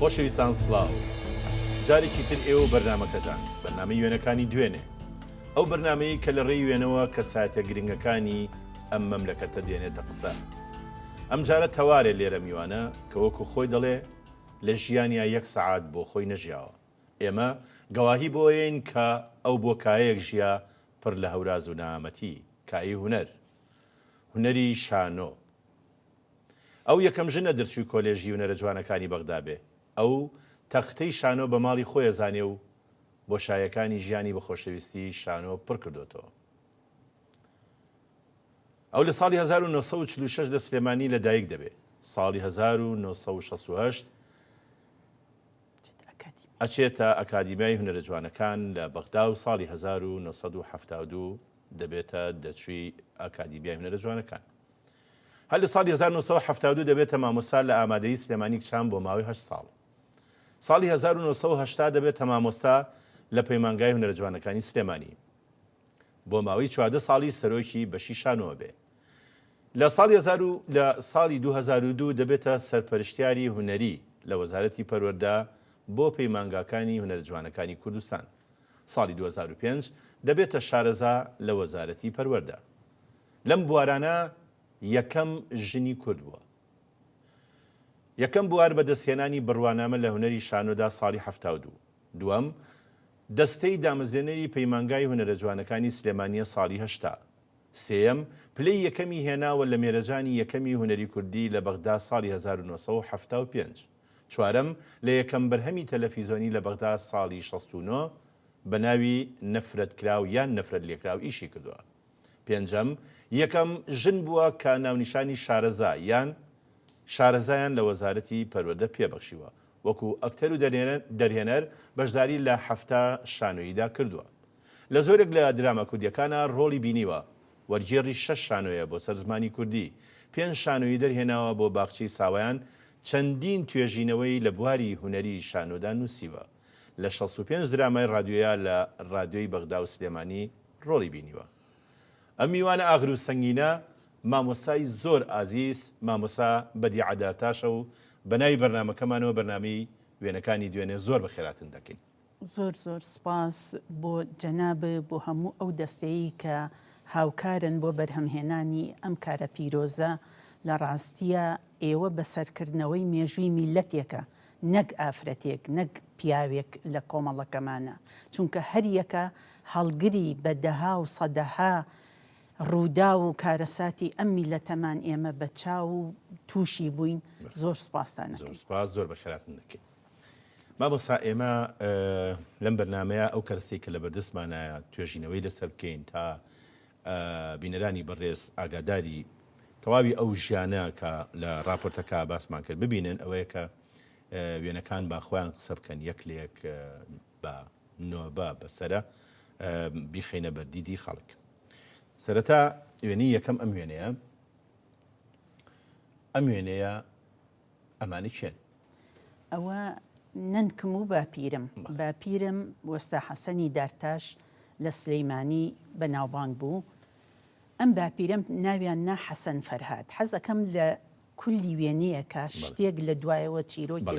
خۆشەویستان سڵاو جارێکی تر ئێوە بەرنامەکەتان بەرنامەی وێنەکانی دوێنێ ئەو بەرنامەیە کە لە ڕێی وێنەوە کە ساتە گرنگەکانی ئەم مەملەکەتە دێنێتە قسە ئەم جارە تەوارێ لێرە میوانە کە وەکو خۆی دەڵێ لە ژیانیا 1 سەعات بۆ خۆی نەژیاوە ئێمە گەواهی بۆیین کە ئەو بۆ کایەک ژیا پڕ لە هەوراز و نامەتی کایی هونەری شانۆ ئەو یەکەم ژنە دەرچووی کۆلێژی هونەرە جوانەکانی بەغدا بێ ئەو تەختەی شانۆ بە ماڵی خۆی ئەزانێ و بۆ شایەکانی ژیانی بە خۆشەویستی شانۆ پڕ کردوتەوە ئەو لە ساڵی 1946 لە سلێمانی لەدایک دەبێ ساڵی 1968 ئەچێتە ئەکادیمیای هونەرە جوانەکان لە بەغدا و ساڵی 1972 دەبێتە دەرچووی ئەکادیمیای هونەرە جوانەکان هەر لە ساڵی 1972 دەبێتە مامۆستا لە ئامادەیی سلێمانی کچان بۆ ماوەی 8 ساڵ ساڵی 1970 دەبێتە مامۆستا لە پەیمانگای هونەرە جوانەکانی سلێمانی بۆ ماوەی 14 ساڵی سەرۆکی بەشی شانۆوە بێ لە ساڵی 2002 دەبێتە سەرپەرشتیاری هونەری لە وەزارەتی پەروەردە بۆ پەیمانگاکانی هونەرە جوانەکانی کوردستان ساڵی 2005 دەبێتە شارەزا لە وەزارەتی پەروەردە لەم بوارانە یەکەم ژنی کورد بووە یەکەم بوار بەدەستهێنانی بڕوانامە لە هونەری شانۆدا ساڵی 72 دووەم دەستەی دامەزرێنەری پەیمانگای هونەرە جوانەکانی سلێمانیە ساڵی 80 سێەم پلەی یەکەمی هێناوە لە مێرەجانی یەکەمی هونەری کوردی لە بەغدا ساڵی 1975 چوارەم لە یەکەم بەرهەمی تەلەڤیزۆنی لە بەغدا ساڵی 69 بە ناوی نەفرەت کراو یان نەفرەت لێکراو ئیشی کردووە پێنجەم یەکەم ژن بووە کە ناونیشانی شارەزا یان شارەزایان لە وەزارەتی پەروەردە پێبەخشیوە وەکو ئەکتەر و دەرهێنەر بەشداری لە 7 شانۆییدا کردووە لە زۆرێک لە دراما کوردیەکانە ڕۆڵی بینیوە وەرگێڕی 6 شانۆیە بۆ سەر زمانی کوردی 5 شانۆیی دەرهێناوە بۆ باخچەی ساوایان چەندین توێژینەوەی لە بواری هونەری شانۆدا نووسیوە لە 65 درامای ڕادیۆیە لە ڕادیۆی بەغدا و سلێمانی ڕۆڵی بینیوە ئەم میوانە ئاغر و سەنگینە مامۆسای زۆر ئازیز مامۆسا بەدی عەدارتاشە و بەناوی بەرنامەکەمانەوە بەرنامەی وێنەکانی دوێنێ زۆر بەخێراتن دەکەین زۆر سپاس بۆ جەنابە بۆ هەموو ئەو دەستەیە کە هاوکارن بۆ بەرهەمهێنانی ئەم کارە پیرۆزە لە ڕاستیە ئێوە بەسەرکردنەوەی مێژووی میلەتێکە نەک ئافرەتێک نەک پیاوێک لە کۆمەڵەکەمانە چونکە هەر یەکە هەڵگری بە دەها و سەدەها ڕوودا و کارەساتی ئەم میلەتەمان ئێمە بە چاو و تووشی بووین زۆر سپاسانە زۆر سپاس زۆر بەخێراتن دەکەین مامۆستا ئێمە لەم بەرنامەیە ئەو کەرسی کە لە بەردەستمانایە توێژینەوەی لەسەر بکەین تا بینەرانی بەڕێز ئاگاداری تەواوی ئەو ژیانە کە لە راپۆرتەکە باسمان کرد ببینن ئەوەیە کە وێنەکان با خۆیان قسە بکەن یەک لە یەک بە نۆبە بەسەرە بیخەینە بەردیدی خەڵک سەرەتا وێنەی یەکەم ئەم وێنەیە ئەمانی چێن ئەوە ننکم و باپیرم وەستا حەسەنی دارتاش لە سلەیمانی بەناوبانگ بوو ئەم باپیرم ناویان نا حەسەن فەرهاد حەزەکەم لە کولی وێنەیەکە شتێک لە دوایەوە چیرۆکی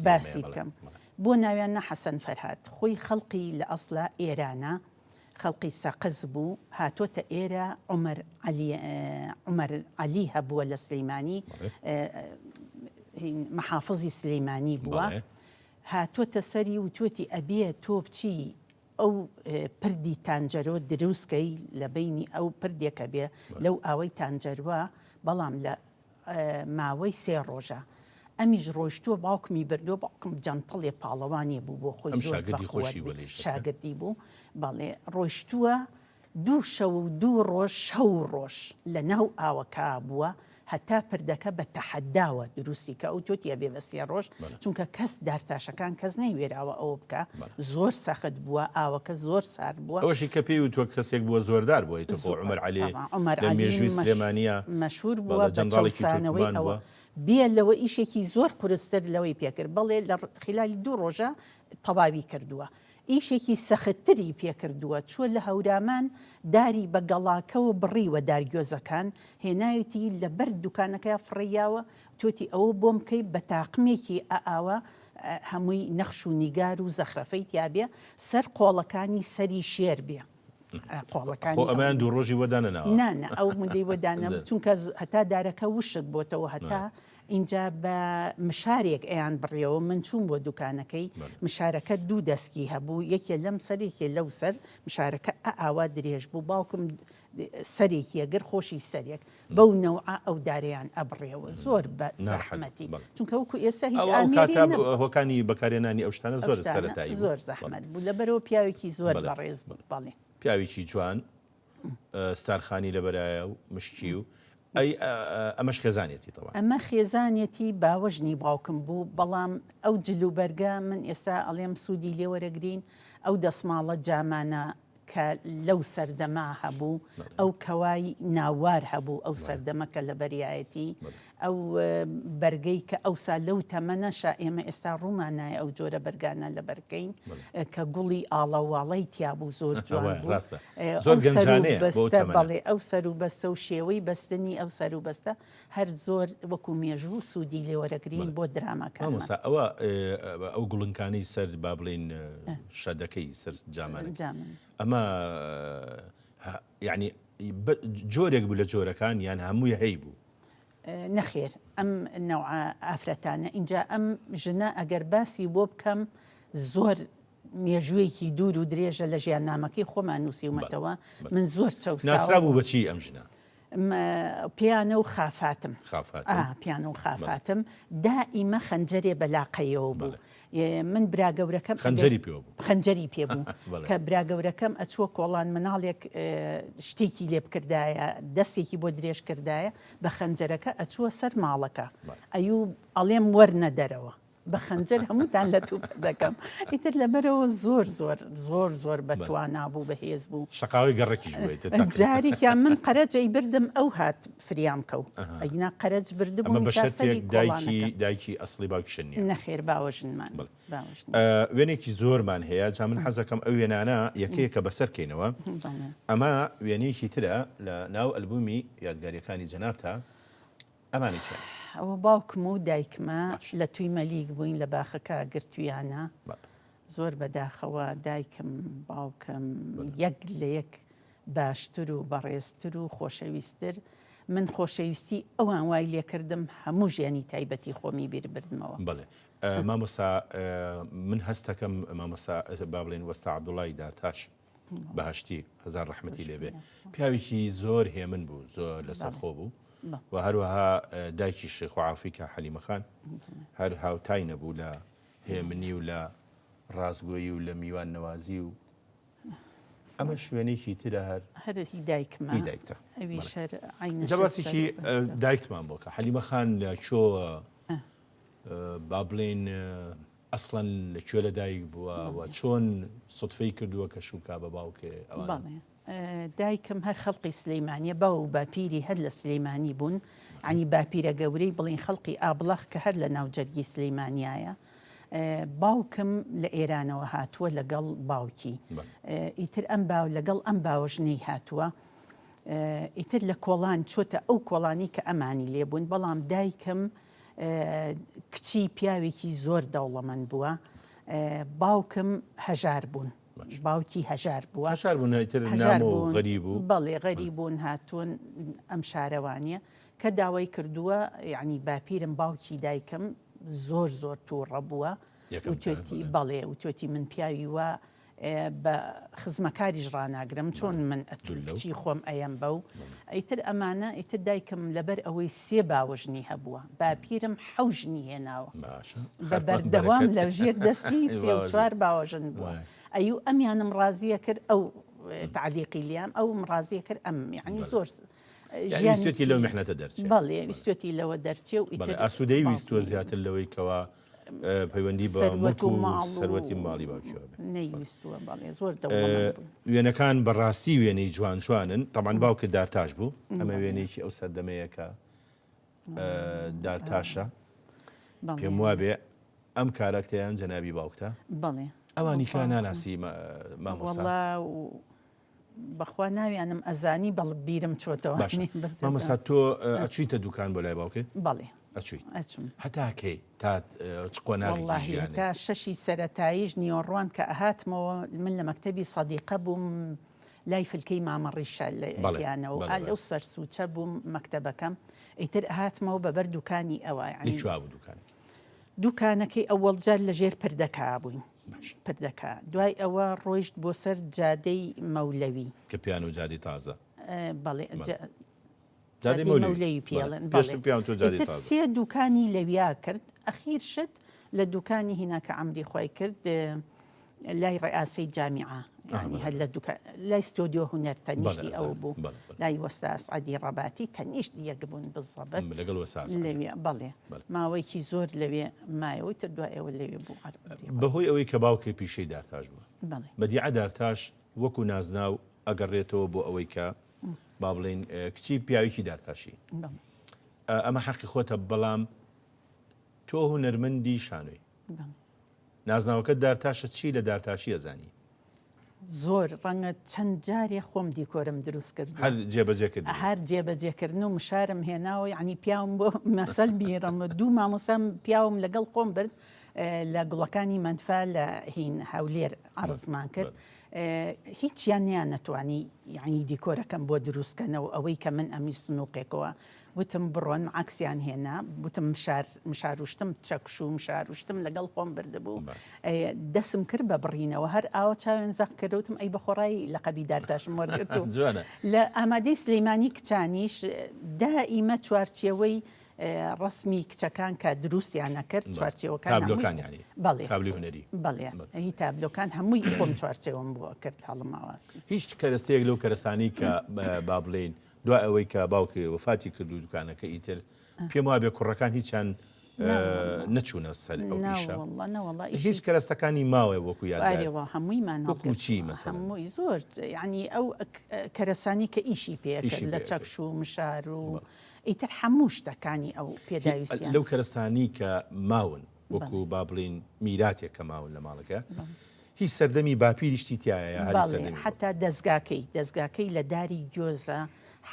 باسی بکەم بۆ ناویان نا حەسەن فەرهاد خۆی خەڵقی لە ئەسڵا ئێرانە خەڵقی سەقز بوو هاتۆتە ئێرە عومەر عەلی هەبووە لە سلەیمانی مەحافزی سلەیمانی بووە هاتۆتە سەری و توێتی ئەبێ تۆ بچی ئەو پردی تانجەرۆ دروستکەی لە بینی ئەو پردێکە بێ لەو ئاوەی تانجەروە بەڵام لە ماوەی 3 ڕۆژە ئەمیش ڕۆیشتووە باوکمی بردووە باوکم جەنتەڵێ پاڵەوانی بوو بۆ خۆی شاگردی بوو بەڵێ ڕۆیشتووە 2 شەو و 2 ڕۆژ شەو ڕۆژ لە ناو ئاوەکە بووە هەتا پردەکە بە تەحەداوە دروستی کە ئەو تۆتیە بێ بە 3 ڕۆژ چونکە کەس دارتاشەکان کەس نەیوێراوە ئەوە بکە زۆر سەخت بووە ئاوەکە زۆر سار بووە ئەوشی کە پێی و تۆ کەسێک بووە زۆردار بووی تۆ بۆ عومەر عەلی مێژووی سلێمانیە مەشهور بووە بە چەسانەوەی ئەوە بێ لەوە ئیشێکی زۆر قورستر لەوەی پێکرد بەڵێ لە خلالی 2 ڕۆژە تەواوی کردووە ئیشێکی سەختتری پێکردووە چوە لە هەورامان داری بە گەڵاکەوە بڕیوە دارگۆزەکان هێناویەتی لەبەر دوکانەکە فڕیاوە تۆتی ئەوە بۆم بکەی بە تاقمێکی ئاوە هەمووی نەخش و نیگار و زەخرەفەی تیابێ سەر قۆڵەکانی سەری شێر بێ قۆڵەکانی ئەمان دوو ڕۆژی وەدانەوە نانە ئەو مدەی وەدانە چونکە هەتا دارەکە وشت بۆتەوە هەتا اینجا بە مشارێک ئەیان بڕێەوە من چوون بۆ دوکانەکەی مشارەکە دوو دەستکی هەبوو یەکێ لەم سەرێکێ لەو سەر مشارەکە ئاوا درێژ بوو باوکم سەرێکی ئەگەر خۆشی سەرێک بەو نەوعە ئەو دارەیان ئەبڕێەوە زۆر بە زەحمەتی چونکە وەکو ئێستا هیچ هۆکانی بەکارێنانی ئەو شتانە زۆر سەرەتایی زۆر زەحمەت بوو لەبەرەوە پیاوێکی زۆر بەڕێز بڵێ پیاوێکی جوان ستارخانی لەبەرایە و مشکی و ئەی ئەمەش خێزانێتی تەوا ئەمە خێزانێتی باوەژنی باوکم بوو بەڵام ئەو جلوبەرگە من ئێستا ئەڵێم سوودی لێوەرەگرین ئەو دەسماڵە جامانە کە لەو سەردەما هەبوو ئەو کەوای ناوار هەبوو ئەو سەردەمەکە لە بەریایەتی ئەو بەرگەی کە ئەوسا لەو تەمەنەشا ئێمە ئێستا ڕوومانایە ئەو جۆرە بەرگانە لە بەرگەین کە گوڵی ئاڵەواڵەی تیابوو زۆر جوان بوو زۆر گەنجانەیە بەڵێ ئەو سەر و بەستە و شێوەی بەستنی ئەو سەر و بەستە هەر زۆر وەکو مێژوو سوودی لێوەرەگرین بۆ درامەکان ئەوە ئەو گوڵنکانی سەر با بڵێن شەدەکەی سەر جامانە ئەمە یعنی جۆرێک بوو لە جۆرەکان یان هەمووی هەی بوو نەخێر ئەم نەوع ئافرەتانە اینجا ئەم ژنە ئەگەر باسی بۆ بکەم زۆر مێژوویەکی دوور و درێژە لە ژیان نامەکەی خۆمان نووسیومەتەوە من زۆر ناسرا بوو بەچی ئەم ژنە پیانە و خافاتم پیانە و خافاتم دائیمە خەنجەرێ بەلاقەیەوە بوو من براگەورەکەم خەنجەری پێبوو کە براگەورەکەم ئەچووە کۆڵان مناڵێک شتێکی لێ بکردایە دەستێکی بۆ درێژ کردایە بە خەنجەرەکە ئەچووە سەر ماڵەکە ئەیوو ئەڵێم وەرنە دەرەوە بە خەنجەر هەمووتان لە توپ دەکەم ئیتر لەبەرەوە زۆر بەتوانا بوو بەهێز بوو شقاوی گەڕێکیش جارێکیان من قەرەجەی بردم ئەو هات فریام کەوت ئەینا قەرەج بردبوو دایکی ئەسڵی باوکشنی نەخێر باوەژنمان وێنێکی زۆرمان هەیە جا من حەزەکەم ئەو وێنانە یەکەیەکە بەسەرکەینەوە ئەمە وێنەیەکی ترە لە ناو ئەلبومی یادگاریەکانی جەنابتە ئەمانی چیان ئەوە باوکم و دایکمە لە توی مەلیک بووین لە باخەکە گرتویانە زۆر بەداخەوە دایکم باوکم یەک لە یەک باشتر و بەڕێزتر و خۆشەویستتر من خۆشەویستی ئەوان وای لێکردم هەموو ژیانی تایبەتی خۆمی بیر بردمەوە بڵێ مامۆسا من هەستەکەم مامۆسا با بڵێن وەستا عەبدوڵای دارتاش بەهەشتی هەزار ڕەحمەتی لێبێ پیاوێکی زۆر هێمن بوو زۆر لەسەر خۆ بوو و هەروەها دایکی شێخ و عافیکە حەلیمە خان هەر هاوتای نەبوو لە هێمنی و لە ڕازگۆیی و لە میوان نەوازی و ئەمە شوێنێکی ترە هەرهی دایکمە جەباسێکی دایکمان بۆکە حەلیمە خان لە چۆ با بڵێن ئەسڵەن لەکوێ لە دایک بووە و چۆن سوتفەی کردووە کە شوکا بە باوکێ ئەوان دایکم هەر خەڵقی سلەیمانیە باو باپیری هەر لە سلەیمانی بوون عنی باپیرە گەورەی بڵین خەڵقی ئابڵەخ کە هەر لە ناوجەرگی سلەیمانیایە باوکم لە ئێرانەوە هاتووە لەگەڵ باوکی ئیتر ئەم باو لەگەڵ ئەم باوەژنەی هاتووە ئیتر لە کۆڵان چۆتە ئەو کۆڵانی کە ئەمانی لێبوون بەڵام دایکم کچی پیاوێکی زۆر دەوڵەمەند بووە باوکم هەژار بوون باوکی هەژار بووە بەڵێ غەریب بوون هاتوون ئەم شارەوانیە کە داوای کردووە یعنی باپیرم باوکی دایکم زۆر تووڕە بووە وتێتی بەڵێ وتێتی من پیاوی وە بە خزمەکاریش ڕناگرم چۆن من ئەتولکچی خۆم ئەەم بە و ئەیتر ئەمانە ئیتر دایکم لەبەر ئەوەی سێ باوەژنی هەبووە باپیرم حەوژنی هێناوە بە بەردەوام لە ژێر دەستی سێ و چوار باوەژن بووە ئەیوو ئەمیانم ڕازیە کرد ئەو تعلیقی لیان ئەو ڕازیە کرد ئەم یعنی زۆر ویستێتی لەو میحنەتە دەرچێت بەڵێ ویستێتی لەوە دەرچێ و ئاسوودەی ویستوە زیاتر لەوەی کەوا پەیوەندی بە سەروەتی ماڵی باوکیەوە نەیویستووە بەڵێ زۆر وێنەکان بەڕاستی وێنەی جوانن تەمان باوکە دارتاش بوو ئەمە وێنێکی ئەو سەردەمەیەکە دارتاشە پێم وابێ ئەم کارەکتەیان جەنابی باوکتە بەڵێ ئەوانی کە ناناسی مامۆستا والله بەخوا ناویانم ئەزانی بەڵ بیرم چۆتەوە مامۆستا تۆ ئەچیتە دوکان بۆ لای باوکێ بەڵێ ئەچووی ئەچم هەتا کەی تا قۆناغی تا شەشی سەرەتاییش نیۆڕوان کە ئەهاتمەوە من لە مەکتەبی سەدیقە بووم لای فلکەی مامەڕیشە لەیانەوە لەو سەرسوچە بووم مەکتەبەکەم ئیتر ئەهاتمەوە بەبەر دوکانی ئەوە دوکانەکەی ئەوەڵ جار لەژێر پردەکا بووین پردەکە دوای ئەوە ڕۆیشت بۆ سەر جادەی مەولەوی کە پیان و جادی تازە بەڵێ مەولەوی پێڵێن سێ دوکانی لەویا کرد ئەخیر شت لە دوکانی هیناکە عەمری خۆی کرد لای ڕئاسەی جامیعە يعني هلا لا استوديو هنر تنيشتي او بو لا يوساس عدي رباتي تنيشتي يقبون بالضبط لقل وساس لوي بالي ما ويكي زور لوي ما يوتر دوا او لوي بو بهوي اوي كباوكي بيشي دارتاج بو بالي بدي دارتاج وكو نازناو اقريتو بو اويكا بابلين كتي بياويكي دارتاشي اما حقي خوتا بلام تو هنرمندي شانوي نازناوكە دارتاشە چی لە دارتاشی ئەزانی زۆر ڕەنگە چەند جارێ خۆم دیکۆرم دروست کرد هەر جێبەجێکردن و مشارم هێناوە یعنی پیاوم بۆ مەسەل بیرم دوو مامۆسام پیاوم لەگەڵ خۆم برد لە گوڵەکانی منفا لە هین هەولێر عەرزمان کرد هیچیان نیان نەتوانی یعنی دیکۆرەکەم بۆ دروستکەنەوە ئەوەی کە من ئەمی سنووقێکەوە وتم بڕۆن عکسیان هێنا وتم مشاروشتم چەکش و مشاروشتم لەگەڵ خۆم بردبوو دەسم کرد بە بڕینەوە هەر ئاوە چاوێن زەق کردوتم ئەی بەخۆڕایی لە قەبی دارتاشم وەرگرتو لە ئامادەی سلەیمانی کچانیش دائیمە چوارچێوەی ڕسمی کچەکان کە دروستیان نەکرد چوارچێوەکان بەڵێ تابلۆ هونەری بەڵێ هی تابلۆکان هەمووی خۆم چوارچێوەم بۆ کرد هەڵماواسی هیچ کەرەستەیەک لەو کەرەسانی کە با بڵێن دوای ئەوەی کە باوکێ وفاتی کرد و دوکانەکە ئیتر پێم وابێ کوڕەکان هیچیان نەچوونە سەر ئەو پیشە هیچ کەرەستەکانی ماوەیە وەکو یادگارەوە هەموویمان چی مەسەڵەن هەمووی زۆر یعنی ئەو کەرەسانی کە ئیشی پێکرد لە چەکش و مشار و ئیتر هەموو شتەکانی ئەو پێداویستیان لەو کەرەسانی کە ماون وەکو با بڵێن میراتێک کە ماون لە ماڵەکە هیچ سەردەمی باپیریشتی تایە حتا دەستگاکەی لە داری گۆزە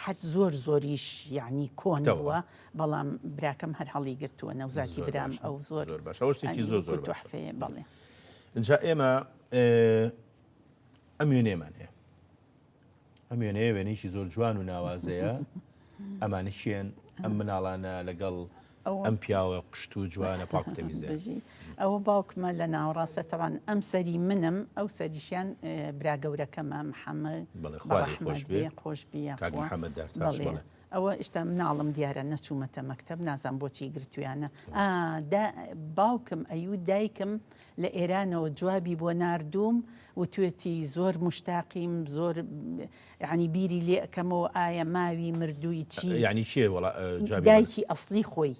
حەت زۆریش یعنی کۆن بووە بەڵام براکەم هەر هەڵی گرتووە نەوزاتی برام ئەو زۆر باشەوەشتێکی زۆر تحفەیە بەڵێ اینجا ئێمە ئەم وێنەیەمان هەیە ئەم وێنەیە وێنەیەکی زۆر جوان و ناوازەیە ئەمانە چیان ئەم مناڵانە لەگەڵ ئەم پیاوە قشت و جوانە پاک و تەمیزە ئەوە باوکمە لە ناوەڕاستە تەوان ئەم سەری منم ئەو سەریشیان برا گەورەکەمە محەممەد خۆش بێ ئەوە ئشتا مناڵم دیارە نەچوومەتە مەکتەب نازان بۆچی گرتویانە باوکم ئەیوو دایکم لە ئێرانەوە جوابی بۆ ناردووم و توێتی زۆر مشتاقیم زۆر ینی بیری لێ ئەەکەمەوە ئایا ماوی مردووی چی ینی چێ دایکی ئەسلی خۆی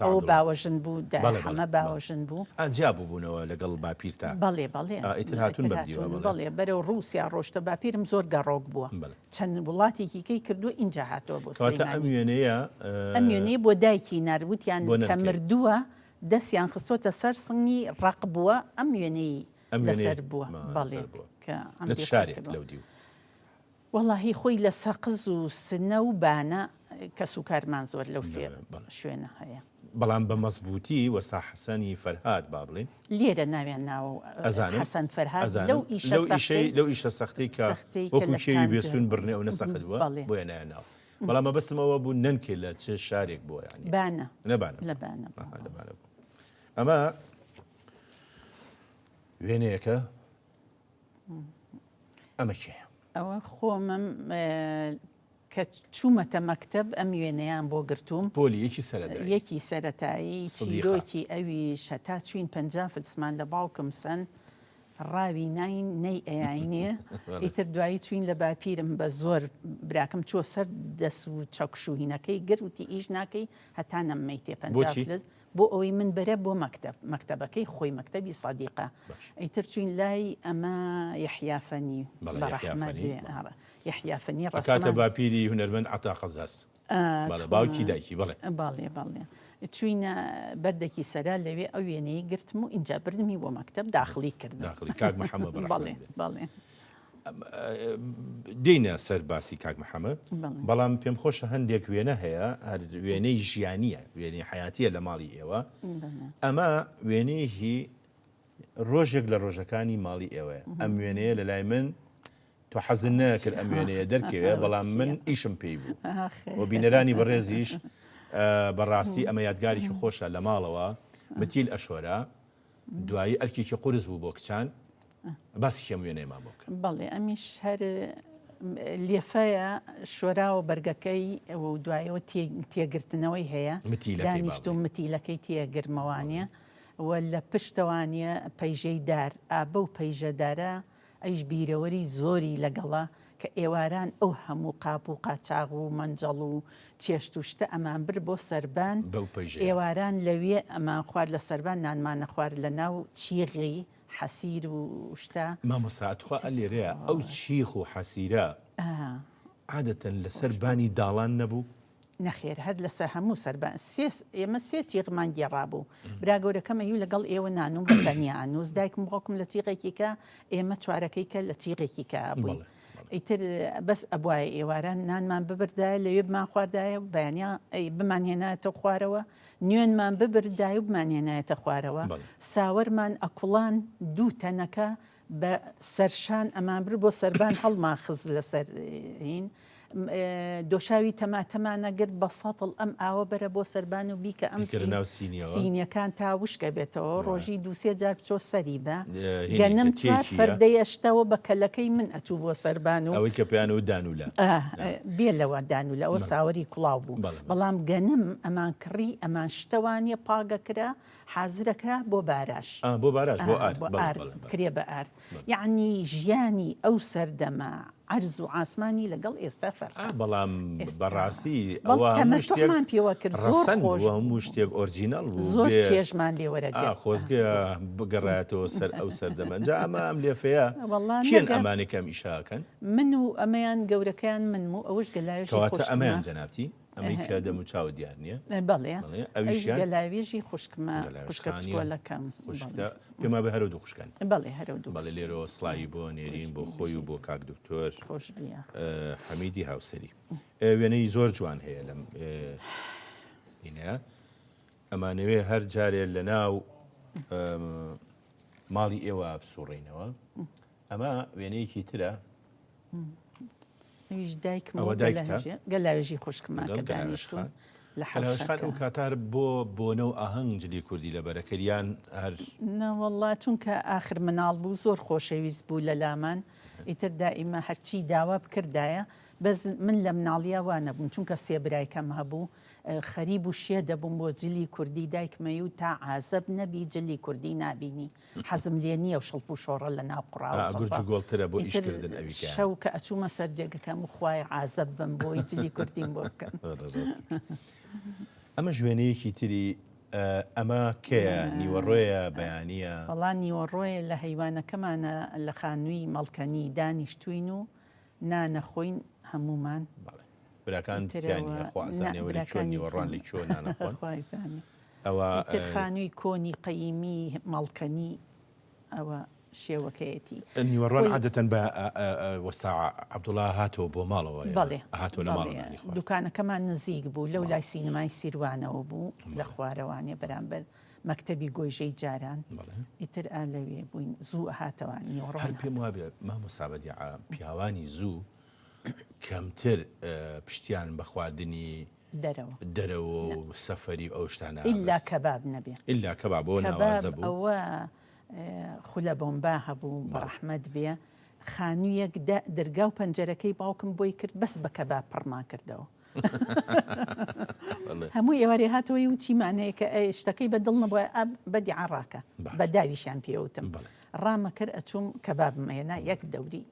ئەو باوەژن بوو هەمە باوەژن بوو ئەجا بووبوونەوە لەگەڵ باپیرتا بەڵێ ئیتر هاتوون بەڵێ بەرەو رووسیا ڕۆشتە باپیرم زۆر گەڕۆک بووە چەند وڵاتێکی کەی کردو اینجا هاتەوە بۆ ئەم وێنەیە بۆ دایکی ناروتیان کە مردووە دەستیان خستۆتە سەر سنگی ڕق بووە ئەم وێنەی لەسەر بووە بەڵێ لە شارێک لەو دیو وەڵاهی خۆی لە سەقز و سنە و بانە کە سوکارمان زۆر لەو سێ شوێنە هەیە بەڵام بە مەزبوطی وەستا حەسەنی فەرهاد با بڵێن لێرە ناویان ناوە حەسەن فەرهاد لەو ئیشە سەختەی کە وەکو چێوی بێسون بڕنێ ئەو نەسەخت بووە بۆیە نایە بەڵام مەبەستمەوە بوو نەنکێ لە چه شارێک بووە ینی بانە نەبانە لە بانە ئەمە وێنەیەکە ئەمە چێ ئەوە خۆمم کە چوومەتە مەکتەب ئەم وێنەیان بۆ گرتووم پۆلی یەکی سەرەتایی چیرۆکی ئەوی شەتا چوین 50 فلسمان لە باوکم سن ڕاوی ناین نەی ئەیانێ ئیتر دوایی چوین لە باپیرم بە زۆر براکەم چۆ سەر دەست و چەکش و هینەکەی گروتی ئیش ناکەی هەتا نەممەیتێ 50 بۆ ئەوەی من بەرە بۆ مەکتەبەکەی خۆی مەکتەبی سەدیقە ئیتر چوین لای ئەمە یەحیافەنی بەڕەحمەت یەحیافەنی ڕەکاتە باپیری هونەرمەند عەتا قەزاز باوکی دایکی بەڵێ چوینە بەردێکی سەرا لەوێ ئەو وێنەی گرتم و اینجا بردمی بۆ مەکتەب داخلی کردم. داخلی کاک محەممەد بەڵێ بەڵێ. دێنە سەر باسی کاک محەممەد بەڵام پێم خۆشە هەندێک وێنە هەیە هەر وێنەی ژیانیە وێنەی حیاتیە لە ماڵی ئێوە ئەمە وێنەیەکی ڕۆژێک لە ڕۆژەکانی ماڵی ئێوەیە ئەم وێنەیە لە لای من تۆ حەزن نەکرد ئەم وێنەیە دەرکەوێ بەڵام من ئیشم پێی بوو و بینەرانی بەڕێزیش بەڕاستی ئەمە یادگارێکی خۆشە لە ماڵەوە متیل ئەشۆرە دوایی ئەرکێکی قورس بوو بۆ کچان باسی کەم وێنەیەمان بۆ بکەن. بەڵێ ئەمیش هەر لێفەیە شۆراوە بەرگەکەی و دوایەوە تێگرتنەوەی هەیە دانیشت و متیلەکەی تێگرمەوانە و لە پشتەوانە پەیژەی دار ئابە و پەیژەدارە ئەیش بیرەوەری زۆری لەگەڵا کە ئێواران ئەو هەموو قاپ و قاچاغ و مەنجەڵ و چێشت و شتە ئەمان بر بۆ سەربان ئێواران لەوێ ئەمان خوارد لە سەربان نانمانە خوارد لە ناو چیغی حەسیر و شتە مامۆساعتخوا ئەلێرەیە ئەو چیخ و حەسیرە عادەتەن لەسەر بانی داڵان نەبوو نەخێر هەر لەسەر هەموو سەربان ئێمە سێ چیغمان گێڕابوو برا گەورەکەمە هیو لەگەڵ ئێوە نانوم بەتەنیا نووس دایکم بڵکم لە چیغێکی کە ئێمە چوارەکەی کە لە چیغێکی کە بووین ئیتر بەس ئەبواە ئێواران نانمان ببردایە لەوێ بمان خواردایە بەیانیا بمانهێنایەتە خوارەوە نوێنمان ببردای و بمانهێنایەتە خوارەوە ساوەرمان ئەکوڵان دوو تەنەکە بە سەرشان ئەمان بر بۆ سەربان هەڵمان خز لەسەر هین دۆشاوی تەماتەمانەگرت بە سەتڵ ئەم ئاوە بەرە بۆ سەربان و بیکە ئەم سینیەکان تا وشکە بێتەوە ڕۆژی دووسێ جار بچۆ سەری بە گەنم چوار فەردەیەشتەوە بە کەلەکەی من ئەچوو بۆ سەربان و ئەوەی کە پێیان و دانولە بێ لەوە دانولە ئەوە ساوەری کوڵاو بوو بەڵام گەنم ئەمان کڕی ئەمان شتەوانە پاگەکرا حازرەکە بۆ باراش بۆ باراش بۆ کرێ بە ئارد یعنی ژیانی ئەو سەردەما عرز و ئاسمانی لەگەڵ ئێستا فەرق بەڵام بەڕاستی ئەوەمان پێوە کرد هەموو شتێک ئۆرجینال بوو زۆر چێژمان لێوەرەگە خۆزگە بگەڕایەتەوە سەر ئەو سەردەمەنجا ئەمە ئەم لێفەیە چێن ئەمانێکەم ئیشاکەن من و ئەمەیان گەورەکەیان من و ئەوش گەلاوێژی ئەمەیان جەنابتی ئەمەی کە دەم و چاو دیار نییە بەڵێ گەلاوێژی خوشکمە خوشکە بچکۆلەکەم پێما بە هەرو دوو خوشکان بەڵێ هەرو دوو بەڵێ لێرەوە سڵایی بۆ نێرین بۆ خۆی و بۆ کاک دکتۆر حەمیدی هاوسەری وێنەی زۆر جوان هەیە لەم ئینە ئەمانەوێ هەر جارێ لە ناو ماڵی ئێوە بسوڕێنەوە ئەمە وێنەیەکی ترە دایکمەوە گەلاوێژی خوشکمان کە دانیشتون لەحەوشخان ئەو کاتار بۆنە و ئاهەنگجلی کوردی لە بەرەکەریان هەر نەوەڵڵا چونکە ئاخر مناڵ بوو زۆر خۆشەویست بوو لە لامان ئیتر دائیمە هەرچی داوا بکردایە بەس من لە مناڵیا وا نەبووم چونکە سێ برایکەم هەبوو خەریب و شێ دەبووم بۆ جلی کوردی دایکمەی و تا عازب نەبی جلی کوردی نبینی حەزم لێ نییە و شەڵپ و شۆڕە لە ناو قوڕاوەگوڵترە بۆ ئیشکردن ئەوی شەو کە ئەچوومە سەر جێگەکەم و خوای عازب بم بۆی جلی کوردیم بۆ بکەم. ئەمە ژوێنەیەکی تری ئەمە کەیە نیوەڕۆیە بەیانیە وەڵا نیوەڕۆیە لە هەیوانەکەمانە لە خانووی مەڵکەنی دانیشتوین و نانەخۆین هەمومان براکان خوازانێوەری چۆن نیوەڕوان لە چۆن نانەخۆن ئەوە خانووی کۆنی قەیمی مەڵکەنی ئەوە شێوەکەیەتی نیوەڕوان عادەتەن بە وەساع عەبدوڵڵا هاتەوە بۆ ماڵەوە هاتۆ لە ماڵەوانی خۆ دوکانەکەمان نزیک بوو لەو لای سینەمای سیروانەوە بوو لە خوارەوانێ بەرامبەر مەکتەبی گۆیژەی جاران ئیتر ئالەوێ بووین زوو هاتەوە نیوەڕۆ هەر پێم وابێ مامۆستا بەدیعا پیاوانی زوو کەمتر پشتیان بە خواردنی دەرەوە و سەفەری ئەو شتانە ئیلا کەباب نەبێ ئیلا کەبابەوە ناوازە بوو ئەوە خولە بۆمبا هەبوو بەڕەحمەت بێ خانوویەک دەرگا و پەنجەرەکەی باوکم بۆی کرد بەس بە کەباب پڕما کردەوە هەموو ئێوارێ هاتەوەی و چیمانەیە کە شتەکەی بەدڵ نەبووە بەدی عڕاکە بە داویشیان پێوتم ڕامە کرد ئەچووم کەبابمەیەنا یەک دەوری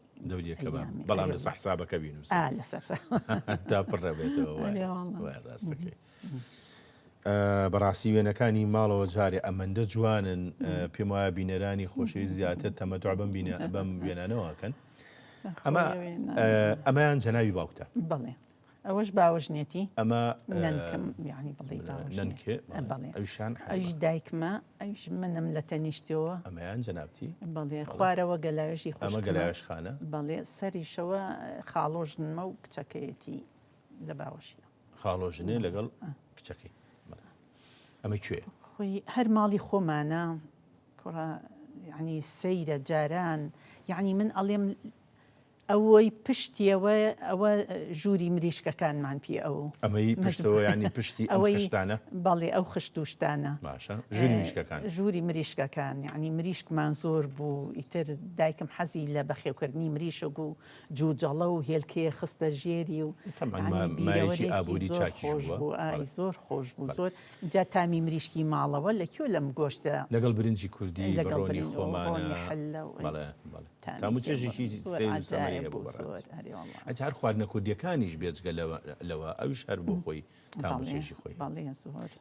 بەڵام لەسەر حسابەکە بینوس تا پڕە بێتەوە ڕاستەکەی بەڕاستی وێنەکانی ماڵەوە جارێ ئەمەندە جوانن پێم وایە بینەرانی خۆشەویست زیاتر تەمەتوع بەم وێنانەوەکەن ئەمەیان جەناوی باوکتە بەڵێ ئەوەش باوەژنێتی ئەمە نەنکەم یعنی بڵێ نەنکێ بڵێ ئەویشان ئەوش دایکمە ئەوش منم لە تەنیشتەوە ئەمەیان جەنابەتی بەڵێ خوارەوە گەلاوێژی ئەمە گەلاوێژخانە بەڵێ سەریشەوە خاڵۆژنمە و کچەکەیەتی لە باوەشی خاڵۆژنێ لەگەڵ کچەکەی ئەمە کوێ خۆی هەر ماڵی خۆمانە کوڕە یعنی سەیرە جاران یعنی من ئەڵێم ئەوەی پشتیەوە ئەوە ژووری مریشکەکانمان پێ ئەمەی پشتەوە ینی پشتی ئەو خشتانە بەڵێ ئەو خشت و شتانە باشە ژووری مریشکەکان ژووری مریشکەکان یعنی مریشکمان زۆر بوو ئیتر دایکم حەزی لە بەخێوکردنی مریشک و جوجەڵە و هێلکەیە خستە ژێری و مایەکی ئابووری چاکی بوو زۆر خۆش بوو زۆر جا تامی مریشکی ماڵەوە لەکوێ لەم گۆشتە لەگەڵ برنجی کوردی بەڕۆنی خۆمانە تامو چێژێکی ئەجا هەر خواردنە کوردیەکانیش بێجگە لەوە ئەویش هەر بۆ خۆی تاموچێژی خۆی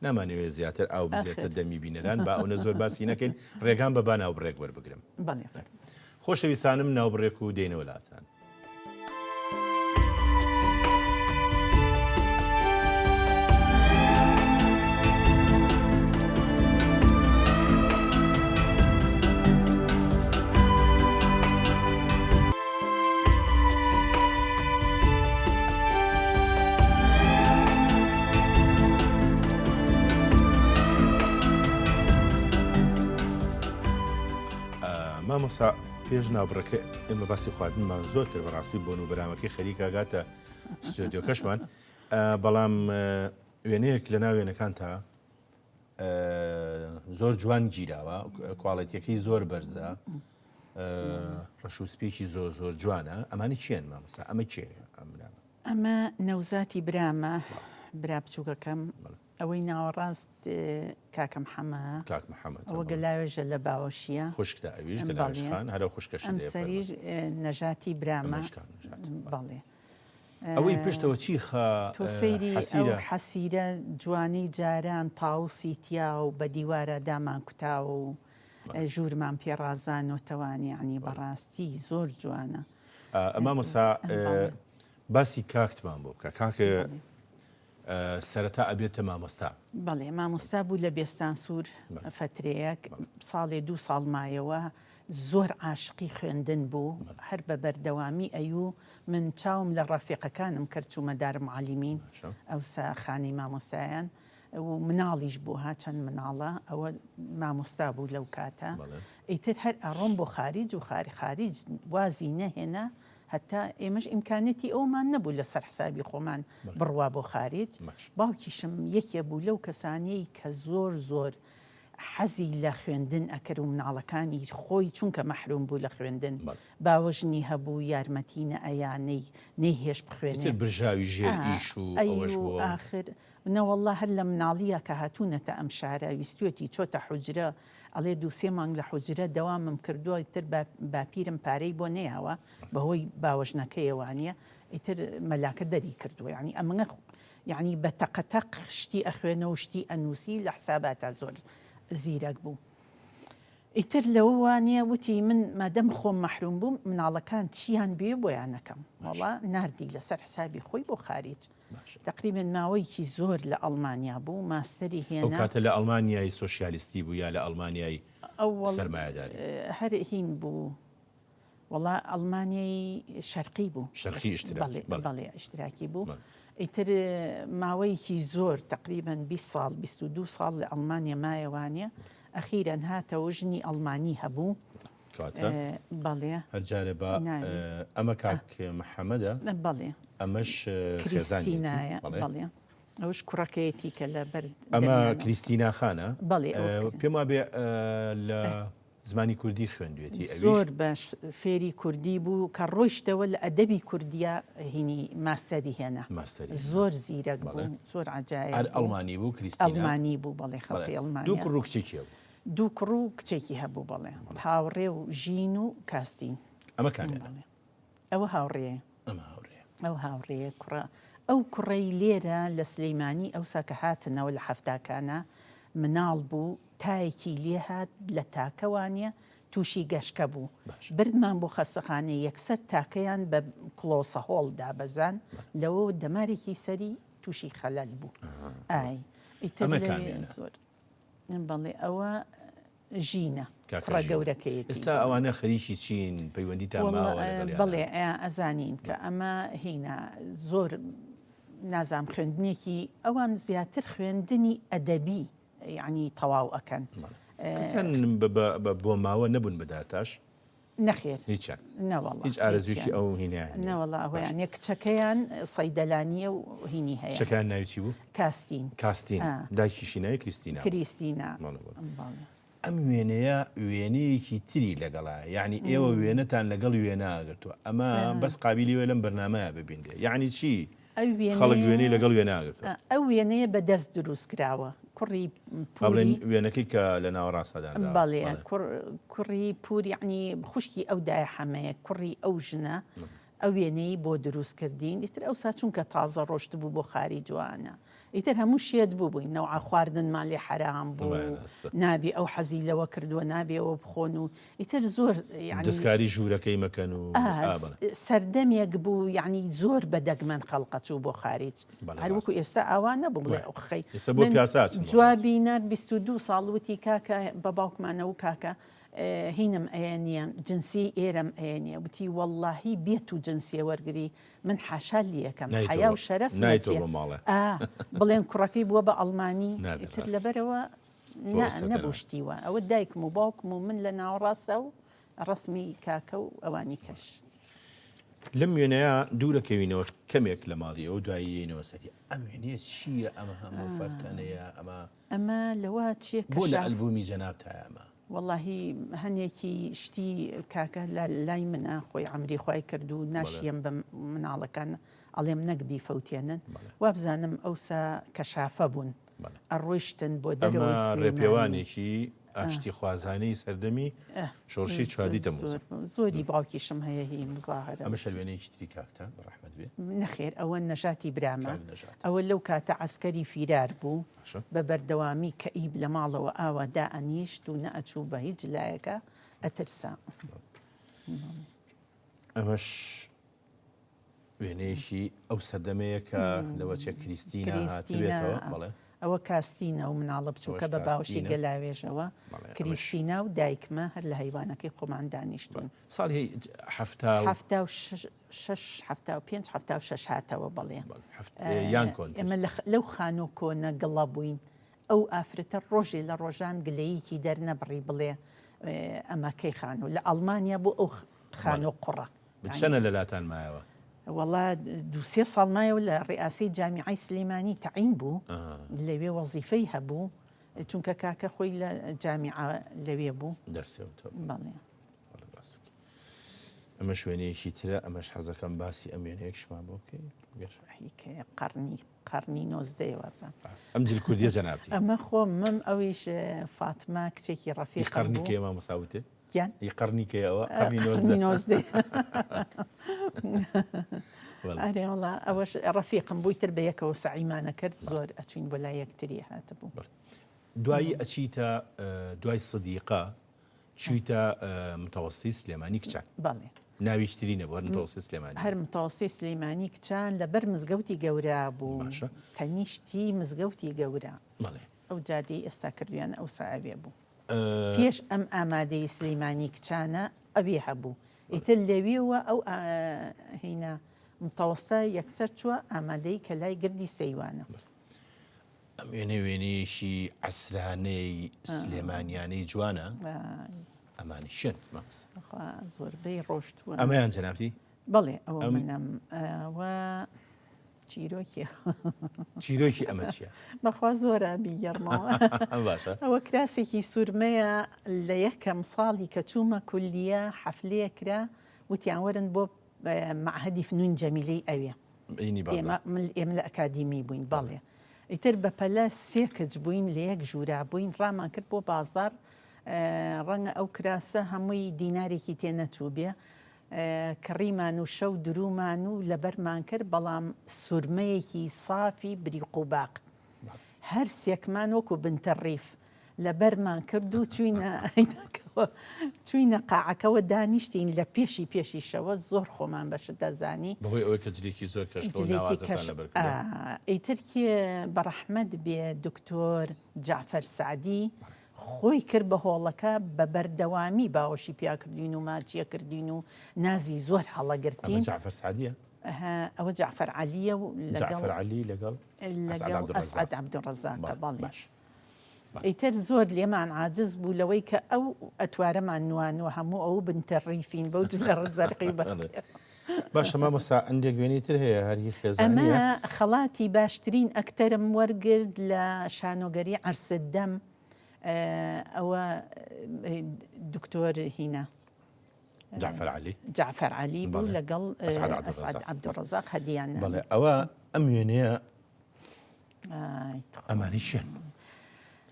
نامانەوێت زیاتر ئاو بزێتە دەمی بینەران با ئەوە زۆر باسی نەکەین ڕێگان بەبا ناوبڕێک وەربگرم خۆشەویستانم ناوبڕێک و دێنە وڵاتان مامۆستا پێش ناوبڕەکە ئێمە باسی خواردنمان زۆر کرد بەڕاستی بۆن و بەرامەکەی خەریکاگاتە ستۆدیۆکەشمان بەڵام وێنەیەک لە ناو وێنەکان تا زۆر جوان گیراوە کواڵەتیەکەی زۆر بەرزە ڕەشوسپێکی زۆر زۆر جوانە ئەمانی چیان مامۆستا ئەمە کێ ئەمە نەوزاتی برامە برا بچووکەکەم ئەوەی ناوەڕاست کاکەم محەممەد ئەوە گەلاوێژە لە باوەشیە خوشکدا ئەویش گەلاوێژخان هەرە خوشکەش ئەم سەریش نەژاتی برامە بەڵێ ئەوەی پشتەوە چی تۆ سەیری ئەو حەسیرە جوانی جاران تاوسی تیا و بە دیوارە دامان کوتاوە و ژوورمان پێڕازانەوەتەوانی عنی بەڕاستی زۆر جوانە ئەمامۆستا باسی کاکتمان بۆ بکە کاکە سەرەتا ئەبێتە مامۆستا بەڵێ مامۆستا بوو لە بێستان سوور فترەیەک ساڵێ 2 ساڵ مایەوە زۆر عاشقی خوێندن بوو هەر بە بەردەوامی ئەیوو من چاوم لە ڕافێقەکانم کرد چوومە دارمعالیمین ئەوسا خانی مامۆستایان و مناڵیش بوو ها چەند مناڵە ئەوە مامۆستا بوو لەو کاتە ئیتر هەر ئەڕۆم بۆ خارج و خارج وازی نەهێنا هەتا ئێمەش ئیمکانەتی ئەومان نەبوو لە سەر حسابی خۆمان بڕوا بۆ خارج باوکیشم یەکێ بوو لەو کەسانەی کە زۆر حەزی لە خوێندن ئەکرد و مناڵەکانی خۆی چونکە مەحروم بوو لە خوێندن باوەژنی هەبوو یارمەتینە ئەیانەی نەیهێش بخوێنێت برژاوی ژێر ئیش و ئەوەش بوو ئاخر نەوەڵڵا هەر لە مناڵیە کە هاتوونەتە ئەم شارە ویستوەتی چۆتە حوجرە ئەڵێ 2-3 مانگ لە حوجرە دەوامم کردووە ئیتر باپیرم پارەی بۆ نەیاوە بەهۆی باوەژنەکەیەوانە ئیتر مەلاکە دەری کردووە یعنی ئەمە یعنی بە تەقەتەق شتی ئەخوێنە و شتی ئەنووسی لە حساباتە زۆر زیرەک بوو ئیتر لەوە وانە وتی من مادەم خۆم مەحروم بووم مناڵەکان چیان بێ بۆیان نەکەم وەڵا ناردی لەسەر حسابی خۆی بۆ خارج تقریبا ماوەیەکی زۆر لە ئەڵمانیا بوو ماستەری هێنا ئەو کاتە لە ئەڵمانیای سۆشیالیستی بوو یا لە ئەڵمانیای سەرمایەداری هەر هین بوو وەڵا ئەڵمانیای شەرقی بوو شەرقی ئیشتراکی بەڵێ ئیشتراکی بوو ئیتر ماوەیەکی زۆر تقریبا 20 ساڵ 22 ساڵ لە ئەڵمانیا مایەوانە ئەخیرەن هاتەوە ژنی ئەڵمانی هەبوو بەڵێ هەرجارە بە ئەمە کاک محەممەدە بەڵێ ئەمەش کریستینایە بەڵێ ئەوش کوڕەکەیەتی کە لە بەر ئەمە کریستینا خانە بەڵێ پێم وابێ لە زمانی کوردی خوێندوێتی زۆر باش فێری کوردی بوو کە ڕۆیشتەوە لە ئەدەبی کوردیا هینی ماستەری هێنا زۆر زیرەک بوو زۆر عجایب ئەڵمانی بوو کریستینا ئەڵمانی بوو بەڵێ خەڵکی ئەڵمانی دوو کوڕ و کچێکی بوو دوو کوڕ و کچێکی هەبوو بەڵێ هاوڕێ و ژین و کاستین ئەمە کامێنە ئەوە هاوڕێ ئەو هاوڕێ کوڕە ئەو کوڕەی لێرە لە سلەیمانی ئەوسا کە هاتنەوە لە حەفتاکانە مناڵ بوو تایەکی لێ هات لە تاکەوانە تووشی گەشکە بوو بردمان بۆ خەستەخانەی یەکسەر تاکەیان بە کلۆسە هۆڵ دابەزان لەوە دەمارێکی سەری تووشی خەلەل بوو ئای زۆر بەڵێ ئەوە ژینە ڕە گەورەکەی ئێستا ئەوانە خەریکی چین پەیوەندی تا ماوە بەڵێ ئەزانین کە ئەمە هینا زۆر نازام خوێندنێکی ئەوان زیاتر خوێندنی ئەدەبی یعنی تەواو ئەەکەن بۆ ماوە نەبوون بەداتاش نەخێر هیچ ئارەزویی ئەو هینیان نەوەڵا ئەویان یەک کچەکەیان سەیدەلانیە و هینی هەیە شەکان ناویی بوو کاستین دایکیشی ناوی کریستینا ئەم وێنەیە وێنەیەکی تری لەگەڵا یعنی ئێوە وێنەتان لەگەڵ وێناگرتووە ئەمە بەس قابلی وێ لەم بەرنامەیە ببیندێ یعنی چی خەڵک وێنەی لەگەڵ وێناگرتووە ئەو وێنەیە بەدەست دروست کراوە کوڕی وێنەکەی کە لە ناوەڕاستەدان بەڵێ کوڕی پوور یعنی خوشکی ئەو دای حەمەیە کوڕی ئەو ژنە ئەو وێنەی بۆ دروست کردین ئیتر ئەوسا چونکە تازە ڕۆشت بوو بۆ خاری جوانە ئیتر هەموو شێت بوو بووین نەوع خواردن ماڵی حرام بوو نابێ ئەو حەزی لەوە کردووە نابێەوە بخۆن و ئیتر زۆر دەستکاری ژوورەکەی مەکەن و سەردەمێک بوو یعنی زۆر بەدەگمەن خەڵقە چوو بۆ خارج هەروەکو ئێستا ئەوانە بوو بڵێ ئەوخەی جوابی نار 22 ساڵ وتی کاکە بە باوکمانە و کاکە هینم ئەیە جنسی ئێرەم ئەیە وتی واللهی بێت و جنسیە وەرگری من حاشا لیەکەم حیا و شەرەف بڵێن کوڕەکەی بووە بە ئەڵمانی تر لەبەرەوە نەبووشتیوە ئەوە دایکم و باوکم و من لە ناوەڕاستە و ڕسمی کاکە و ئەوانی کەش لەم وێنەیە دوورەکەوینەوە کەمێک لە ماڵی ئەو دواییەوە سەری ئەم وێنەیە چییە ئەمە هەموو فەرتەنەیە ئەمە لەوە چێک بۆ لە ئەلبومی جەنابتایە ئەمە واللهی هەنێکی شتی کاکە لای منە خۆی عمری خوای کرد و ناشیم بە مناڵەکان ئەڵێم نەکبی فەوتێنن وابزانم ئەوسا کەشافە بوون ئەڕۆیشتن بۆ دەرەوەی ڕێپێوانێکی ئاشتی خوازانەی سەردەمی شۆڕشی چوادی دەموزە زۆری باوکیشم هەیە هی مزاهرە ئەمە شەلوێنەیەکی تری کاکتە بەڕەحمەت بێ نەخێر ئەوە نەژاتی برامە ئەوە لەو کاتە عەسکەری فیرار بوو بە بەردەوامی کەئیب لە ماڵەوە ئاوا دائەنیشت و نەئەچوو بە هیچ لایەکە ئەترسا ئەمەش وێنەیەشی ئەو سەردەمەیە کە لەوەچە کریستینە هاتبێتەوە بەڵێ ئەوە کاستینە و مناڵە بچووکە بە باوشی گەلاوێژەوە کریستینا و دایکمە هەر لە هەیوانەکەی خۆمان دانیشتون ساڵی ه56 هاتەوە بەڵێ یان کۆن ئێمە لەو خانۆ کۆنە گڵە بووین ئەو ئافرەتە ڕۆژێ لە ڕۆژان گلەیەکی دەرنەبڕی بڵێ ئەمەکەی خانۆ لە ئەڵمانیا بۆ ئەو خانۆ قوڕە بچەنە لەلاتان مایەوە وڵا 2-3 ساڵ مایەوە لە ڕێئاسی جامیعەی سلێمانی تەعین بوو لەوێ وەزیفەی هەبوو چونکە کاکە خۆی لە جامیعە لەوێ بوو دەرسێتەوە بەڵێ ئەمە شوێنەیەکی ترە ئەمەش حەزەکەم باسی ئەم وێنەیەکشمان بۆ بکەین قەرنی 19 وابزان ئەم جل کوردیە جەنابەتی ئەمە خۆم مم ئەویش فاتمە کچێکی ڕەفیق قەرنیکەی مام مساوتێ گیان قەرنیکەی ئەوە قەرنی 19 ئەرێ وڵا ئەوەش ڕەفیقم بووی تر بە یەکەوە سەعیمانە کرد زۆر ئەچوین بۆ لای یەکتری هاتبوو دوایی ئەچیتە دوای سدیقە چوویتە متەوەستی سلێمانی کچان بەڵێ ناویشتری نەبوو متەوەستی سلێمانی هەر متەوەستی سلێمانی کچان لەبەر مزگەوتی گەورە بوو تەنیشتی مزگەوتی گەورە ئەو جادەی ئێستا کردویانە ئەو ساوێ بوو پێش ئەم ئامادەی سلەیمانی کچانە ئەوێ هەبوو ئیتر لەوێەوە ئەو هینە متەوەستە یەکسەر چووە ئامادەی کە لای گردی سەیوانە ئەم وێنەیەشی عەسرانەی سلێمانیانەی جوانە ئەمانی شێن زۆربەی ڕۆشتووە ئەمەیان جەنابەتی بەڵێ ئەوە منەم چیرۆکی ئەمە چیە؟ بەخوا زۆرە بیگەڕمەوە ئەوە کراسێکی سوورمەیە لە یەکەم ساڵی کە چوومە کولیە حەفلەیە کرا وتیان وەرن بۆ معهەدی فنون جەمیلەی ئەوێ ئێمە لە ئەکادیمی بووین بەڵێ ئیتر بەپەلە 3 کەچ بووین لە یەک ژوورا بووین ڕامان کرد بۆ بازار ڕەنگە ئەو کراسە هەمووی دینارێکی تێنەچوو بێ کڕیمان و شەو درومان و لەبەرمان کرد بەڵام سوورمەیەکی سافی بریق و باق هەر سێکمان وەکو بنتەڕیف لە بەرمان کرد و چوینە قاعەکەەوە دانیشتین لە پێشی شەوە زۆر خۆمان بەشت دەزانی بەهۆی ئەوەی کە جلێکی زۆر ئەیترکی بەڕەحمەد بێ دکتۆر جعفەر سعدی خۆی کرد بە هۆڵەکە بە بەردەوامی باوەشی پیاکردین و ماچیە کردین و نازی زۆر هەڵەگرتین. جعفەر سعدیە ئەوە جعفەر عەلیە و جعفەر عەلی لەگەڵ ئەسعەد عەبدوڕەزاقە بەڵێ. ئیتر زۆر لێمان عاجز بوو لەوەی کە ئەو ئەتوارەمان نوانەوە هەموو ئەو بنتەڕیفین بەوت لە ڕزەرقی بە. باشە مامۆستا ئەندێک وێنیتر هەیە هەری خێزانە. ئەمە خەڵاتی باشترین ئەکتەرم وەرگرت لە شانۆگەری عەرسدەم ئەوە دکتۆر هینە جعفەر عەلی بوو لەگەڵ ئەسعەد عەبدوڕەزاق هەدیانە. بەڵێ ئەوە ئەم وێنەیە ئەمانی چێن؟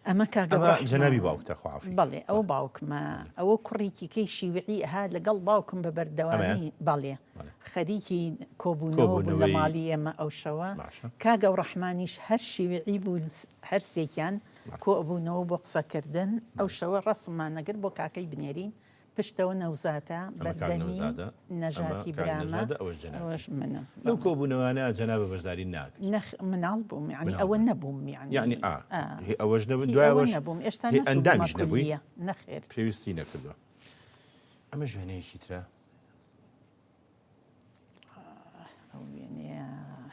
ئەمە کاگەڕ جەنابی باوکتە خوافی. بەڵێ ئەو باوکمە ئەوە کوڕێکی کەی شیوعی ها لەگەڵ باوکم بە بەردەوامی بەڵێ خەریکی کۆبوونەوە بوو لە ماڵی ئێمە ئەو شەوە. کاگە و ڕەحمانیش هەر شیوعی بوو هەرسێکیان کۆبوونەوە بۆ قسەکردن. ئەو شەوە ڕەسممان نەگر بۆ کاکەی بنێرین پشتەوە نەوزاتە بەردەمی نەژاتی برامە ئەوەش منم. لەو کۆبوونەوانە جەنابە بەشداری ناکە مناڵ بووم یعنی ئەوە نەبووم یعنی ئەوەش نەبوو دوایەوەش نەبووم ئێشتا ئەندامیش نەبووی نەخێر پێویستی نەکردووە. ئەمە ژوێنەیەکی ترە ئەو وێنەیە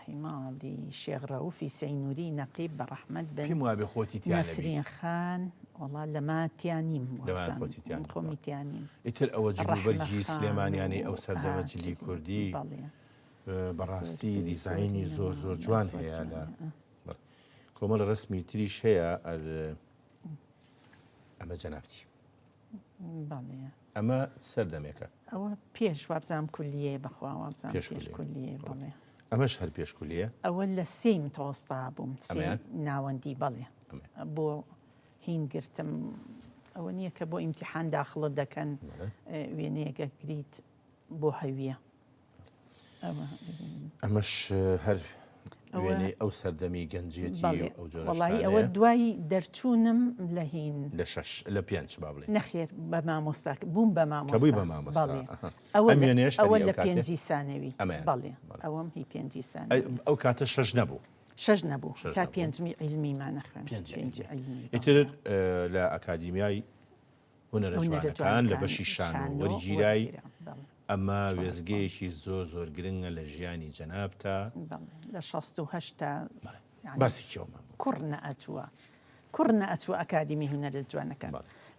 هیماڵی شێخ ڕەوفی سەینووری نەقیب بەڕەحمەد بن پێم وابێ خۆتی تیانە نەسرین خان وەڵا لەما تیانیم خۆمی تیانیم. ئیتر ئەوە جلوبەرگی سلێمانیانی ئەو سەردەمە جلی کوردی بەڕاستی دیزاینی زۆر زۆر جوان هەیە لە کۆمەڵ ڕسمی تریش هەیە. ئەمە جەنابتی ئەمە سەردەمێکە ئەوە پێش وابزانام کولیە بەخوا وابزانام پێش کولیە بڵێ ئەمەش هەر پێشکولیە ئەوە لە سێم تۆستا بووم ناوەندی بەڵێ بۆ هین گرتم ئەوە نییە کە بۆ ئیمتیحان داخڵت دەکەن وێنەیەکە گریت بۆ هەویە. ئەمەش هەر وێنەی ئەو سەردەمی گەنجێتی ئەو جۆرە وەڵی ئەوە دوایی دەرچوونم لە هین لە پێنج با بڵێ نەخێر بە مامۆستاک بووم بە مامۆستا ئەوە لە پێنجی سانەوی بەڵێ ئەوەم هی پێنجی سانەوی ئەو کاتە شەش نەبوو تا پێنجمی عیلمیمانە خوێن ئیتر لە ئەکادیمیای هونەرە جوانەکان لە بەشی شان و وەرگیرای ئەمە وێزگەیەکی زۆر زۆر گرنگە لە ژیانی جەنابتە لە 68 باسی کێومان کوڕ نەئەچووە ئەکادیمی هونەرە جوانەکان.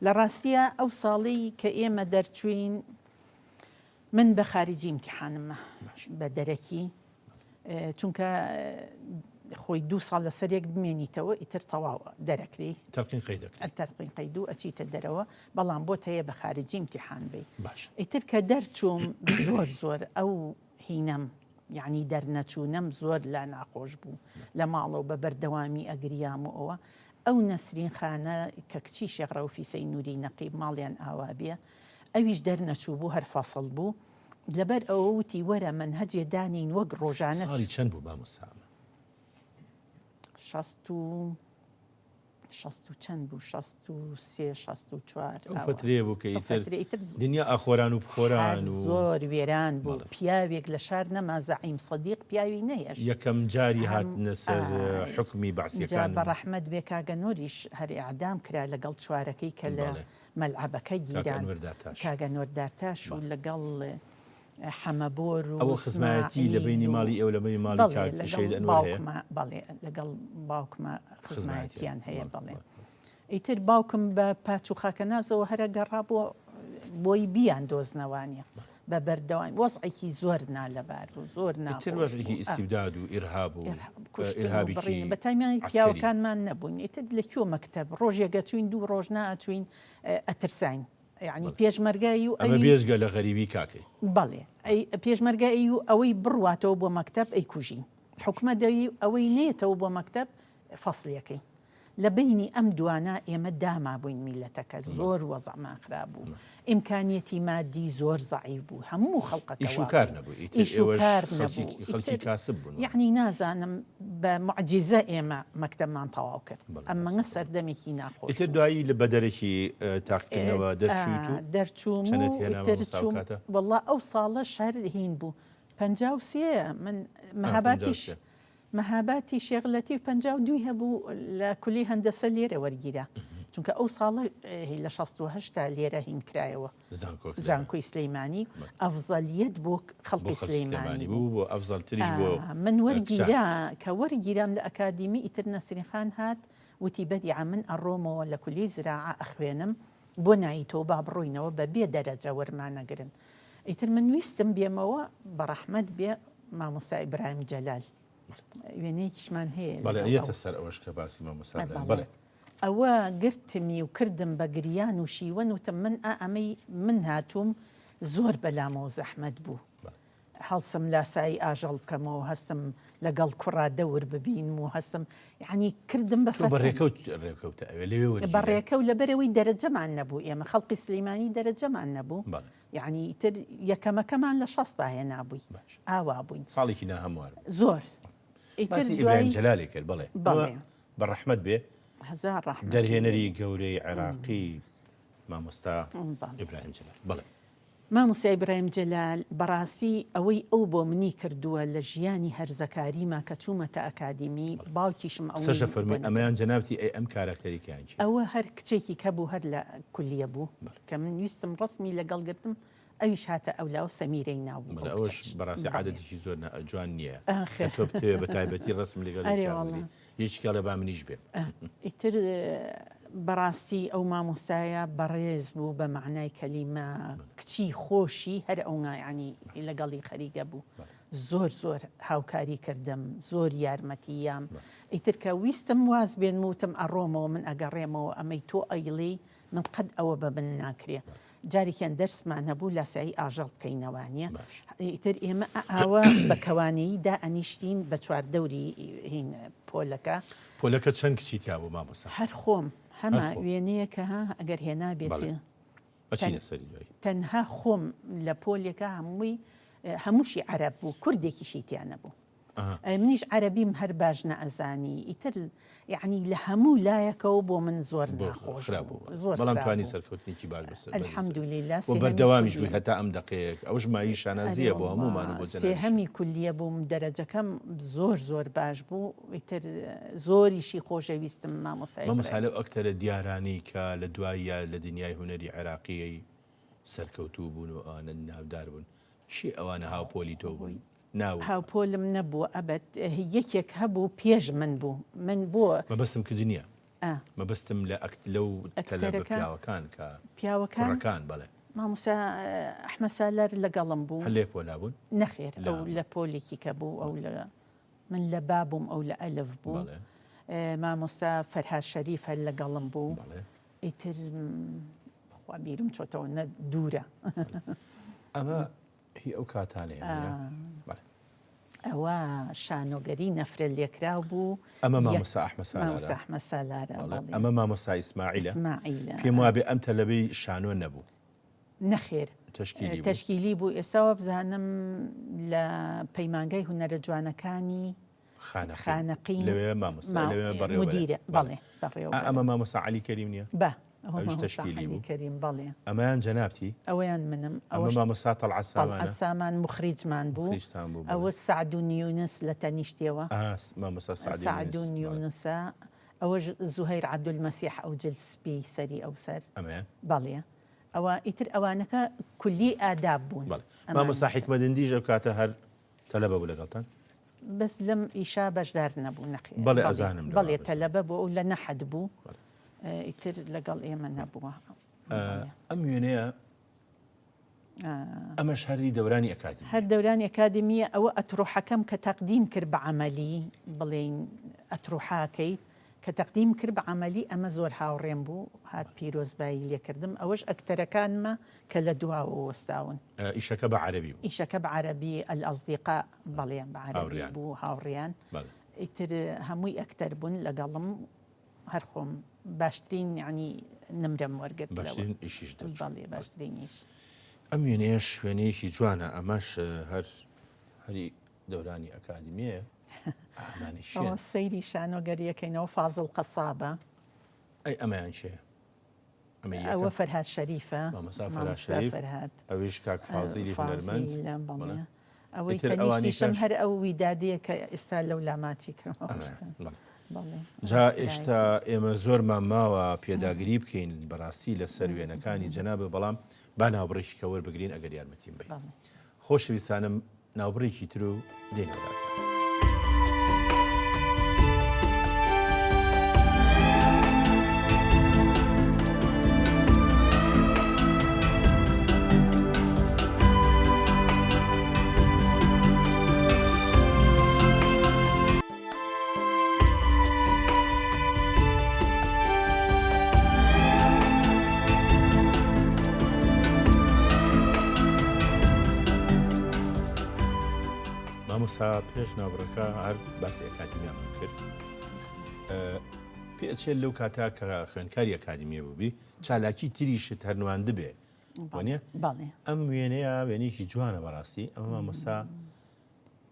لە ڕاستیە ئەو ساڵی کە ئێمە دەرچوین من بە خارجی ئیمتیحانمە بە دەرەکی چونکە خۆی 2 ساڵ لە سەرێک بمێنیتەوە ئیتر تەواوە دەرەکری تەرقین قەید و ئەچیتە دەرەوە بەڵام بۆ هەیە بە خارجی ئیمتیحان بی ئیتر کە دەرچووم زۆر ئەو هینەم یعنی دەرنەچوونەم زۆر لا ناخۆش بوو لە ماڵەوە بە بەردەوامی ئەگریام و ئەو نەسرین خانە کە کچی شێخ ڕەوفی سەینووری نەقیب ماڵیان ئاوابیە ئەویش دەرنەچوو بوو هەر فەسڵ بوو لەبەر ئەوە وتی وەرە منهەجێ دانین وەک ڕۆژانە. ساڵی چەند بوو بامۆستا؟ 60 چەند بوو 63 64 فترێ بوو کە ئیتر دنیا ئاخۆران و بخۆران و زۆر وێران بوو. پیاوێک لە شار نەما زەعیم سەدیق پیاوی نەیەش یەکەم جاری هاتنە سەر حکمی بەعسیەکان بەڕەحمەد بێ کاگەنۆریش هەر ئیعدام کرا لەگەڵ چوارەکەی کە لە مەلعەبەکە گیران کاگە نۆردارتاش و لەگەڵ حەمەبۆر و ئەوە خزمەتی لە بینی ماڵی ئەو لە بینی ماڵی کاکشەید ئەنوەر هەیە بەڵێ لەگەڵ باوکمە خزمەتیان هەیە بەڵێ ئیتر باوکم بە پاچ و خاکە نازەوە هەرە گەڕا بۆی بیان دۆزنەوانیە بە بەردەوام وەزعێکی زۆر نالەبار و زۆر وەزعێکی ئیستیبداد و ئیرهاب و ئیرهابی بە تایمانی پیاوەکانمان نەبوون ئیتر لە کێو مەکتەب ڕۆژێگە چوین 2 ڕۆژ ناچوین ئەترساین یعنی پێشمەرگایی و ئەمە بێژگە لە غەریبی کاکەی بەڵێ پێشمەرگایی و ئەوەی بڕواتەوە بۆ مەکتەب ئەی کوژین حکومە دەوی ئەوەی نێتەوە بۆ مەکتەب فەسڵیەکەی لە بینی ئەم دوانە ئێمە داما بووین میلەتەکە زۆر وەزعمان خراب بوو ئیمکانیەتی مادی زۆر زەعیف بوو هەموو خەڵقەکە ئیش و کار نەبوو ئیش و کار نەبوو خەڵکی کاسب بوون یعنی نازانم بە معجزە ئێمە مەکتەبمان تەواو کرد ئەمەngە سەردەمێکی ناخۆش ئیتر دوایی لە بەدەرێکی تاقیکردنەوە دەرچووم وەڵا ئەو ساڵە شەر هین بوو 53 من مەهاباتی شێغلەتی 52 هەبوو لە کولی هەندەسە لێرە وەرگیرە چونکە ئەو ساڵە لە 16 تا لێرە هینکرایەوە زانکۆی سلەیمانی ئەفزەلیەت بۆ خەڵکی سلەیمانی بوو بۆ ئەفزەلتریش بۆ من وەرگیرا کە وەرگیرام لە ئەکادیمی ئیتر نەسری خان هات وتی بەدیعە من ئەڕۆمەوە لە کولی زراعە ئەخوێنم بۆ نایتەوە با بڕۆینەوە بە بێ دەرەجە وەرمانەگرن ئیتر من ویستم بێمەوە بە ڕەحمەت بێ مامۆستا ئیبراهیم جەلال وێنەیەکیشمان هەیە بەڵێ سەر ئەوەش کە باسی مامۆستا بڵێ ئەوە گرتمی و کردم بە گریان و شیوەن وتم من ئەمەی من هاتووم زۆر بەلامەوە زەحمەت بوو هەڵسم لاسایی ئاژەڵ بکەمەوە هەستم لەگەڵ کوڕا دەور ببین و هەستم یعنی کردم بە بەڕێکە و لەبەرەوەی دەرەجەمان نەبوو ئێمە خەڵقی سلەیمانی دەرەجەمان نەبوو یعنی تر یەکەمەکەمان لە 60 هێنا بووی ئاوا بووین ساڵێکی ناهەموار زۆر ئیبراهیم جەلالی کرد بڵێ بە ڕەحمەت بێ هەزار ڕەحمەت دەرهێنەری گەورەی عێراقی مامۆستا ئیبراهیم جەلال بڵێ مامۆستا ئیبراهیم جەلال بەڕاستی ئەوەی ئەو بۆ منی کردووە لە ژیانی هەرزەکاریما کە چوومەتە ئەکادیمی باوکیشم سەرشە فەرمووی ئەمەیان جەنابەتی ئەم کارەکەریکیان ئەوە هەر کچێکی کەبوو هەر لە کولیە بوو کە من ویستم ڕسمی لەگەڵ گرتم ئەویش هاتە ئەولا و سەمیرەی ناوبوو ئەوش بەڕاستی عادەتێکی زۆر جوان نییە تۆ بتێ بە تایبەتی ڕسم لەگەڵ هیچ کاڵە با منیش بێ ئیتر بەڕاستی ئەو مامۆستایە بەڕێز بوو بە معنای کەلیمە کچی خۆشی هەر ئەوڭایانی لەگەڵی خەریگە بوو زۆر زۆر هاوکاری کردم زۆر یارمەتیام ئیتر کە ویستم واز بێن وتم ئەڕۆمەوە من ئەگەڕێمەوە ئەمەی تۆ ئەیڵێ من قەت ئەوە بە من ناکرێ جارێکیان دەرسمان هەبوو لاسایی ئاژەڵ بکەینەوانە ئیتر ئێمە ئاوە بە کەوانەییدا ئەنیشتین بە چواردەوری هین پۆلەکە چەند کچی تیا بوو مامۆستا هەر خۆم هەما وێنەیە کە ئەگەر هێنا بێت تەنها خۆم لە پۆلێکە هەمووشی عەرەب بوو کوردێکیشی تیانە بوو منیش عەرەبیم هەر باش نەئەزانی ئیتر یعنی لە هەموو لایەکەوە بۆ من زۆر ناخۆش زۆر بەڵام توانی سەرکەوتنیکی باش بەسەر الحەمدولillah بەردەوامیش بووی هەتا ئەم دقەیەک ئەوش مایی شانازیە بۆ هەمومان بۆ سێهەمی کولیە بووم دەرەجەکەم زۆر زۆر باش بوو ئیتر زۆریشی خۆشەویستم مامۆستا لەو ئەکتەرە دیارانی کە لە دوایە لە دنیای هونەری عێراقیەی سەرکەوتوو بوون و ئەوانە ناودار بوون چی ئەوانە هاوپۆلی تۆ بوون هاوپۆلم نەبووە ئەبەت یەکێک هەبوو پێش من بوو من بۆ مەبەستم کردی نییە مەبەستم لەو پیاوەکان کە پیاوەکان بڵێ مامۆستا ئەحمەد سالار لەگەڵم بوو هەلێک پۆلا بوون نەخێر ئەو لە پۆلێکی کە بوو ئەو من لە بابووم ئەو لە ئەلف بوو مامۆستا فەرهاد شەریف هەر لەگەڵم بوو ئیتر خوا بیرم چۆتەوە نە دوورە ئەمە هی ئەو کاتانێ ئەوە شانۆگەری نەفرە لێکراو بوو ئەمە مامۆستا ئەحمەد سالارە ئەمە مامۆستا ئیسماعیلە پێم وابێ ئەم تەلەبەی شانۆ نەبوو نەخێر تەشکیلی بوو ئێستاوە بزانم لە پەیمانگای هونەرە جوانەکانی خانەقین مدیرە بەڵێ ئەمە مامۆستا عەلی کەریم نییە تشکیلی بوو بەڵێ ئەمەیان جەنابتی ئەویان منم ئەمە مامۆستا تەڵعە سامان مخریجمان بوو ئەوە سعدون یونس لە تەنیشتەوە مامۆستا سعدون یونسە ئەوە زوهەیر عەبدولمەسیح ئەو جلسپی سەری ئەو سەر بەڵێ ئەوە ئیتر ئەوانەکە کولی ئاداب بوون مامۆستا حیکمەتدیش ئەو کاتە هەر تەلەبە بوو لەگەڵتان بەس لەم ئیشا بەشدار نەبوو نەخێر بەڵێ ئەزانم بەڵێ تەلەبە بوو ئەو لە نەحەد بوو ئیتر لەگەڵ ئێمە نەبووە ئەم وێنەیە ئەمەش هەری دەورانی ئەکادمی هەر دەورانی ئەکادمیە ئەوە ئەتڕۆحەکەم کە تەقدیم کرد بە عەمەلی بڵێن ئەتڕۆحاکەیت کە تەقدیم کرد بە عەمەلی ئەمە زۆر هاوڕێم بوو هات پیرۆزبایی لێکردم ئەوەش ئەکتەرەکانمە کە لە دواوە وەستاون ئیشەکە بە عەرەبی بوو ئیشەکە بە عەرەبی الأصدقاء بەڵێن بە عەرەبی بوو هاوڕێیان ئیتر هەمووی ئەکتەر بوون لەگەڵم هەرخۆم باشترین ینی نمرم وەرگرت باشترین ئیشیش دەچێت. بەڵێ باشترینیش. ئەم وێنەیە شوێنەیەکی جوانە، ئەمەش هەری دەورانی ئەکادمیە ئامانیشیە سەیری شانۆگەریەکەینەوە فازڵ قەسابە ئەی ئەمەیان شێ ئەوە فەرهاد شەریفە مامۆستا فەرهاد شەریف ئەویش کاک فازیلی هونەرمەند ئەوەی کەنیشتیشم هەر ئەو ویدادەیە کە ئێستا لەو لاماچی کردەوە. جا ئێشتا ئێمە زۆرمان ماوە پێداگری بکەین بەڕاستی لەسەر وێنەکانی جەنابە، بەڵام با ناوبڕێکی کە وەربگرین ئەگەر یارمەتیم بین. خۆشەویستانم ناوبڕێکی تر و دێنەوەات. مامۆستا پێش ناوبڕەکە هەر باسی ئەکادمیامان کرد، پێچێت لەو کاتا کە خوێندکاری ئەکادمیە بووبی چالاکی تریشت هەرنوان دەبێ وانە ئەم وێنەیە وێنێکی جوانە بەڕاستی. ئەمە مامۆستا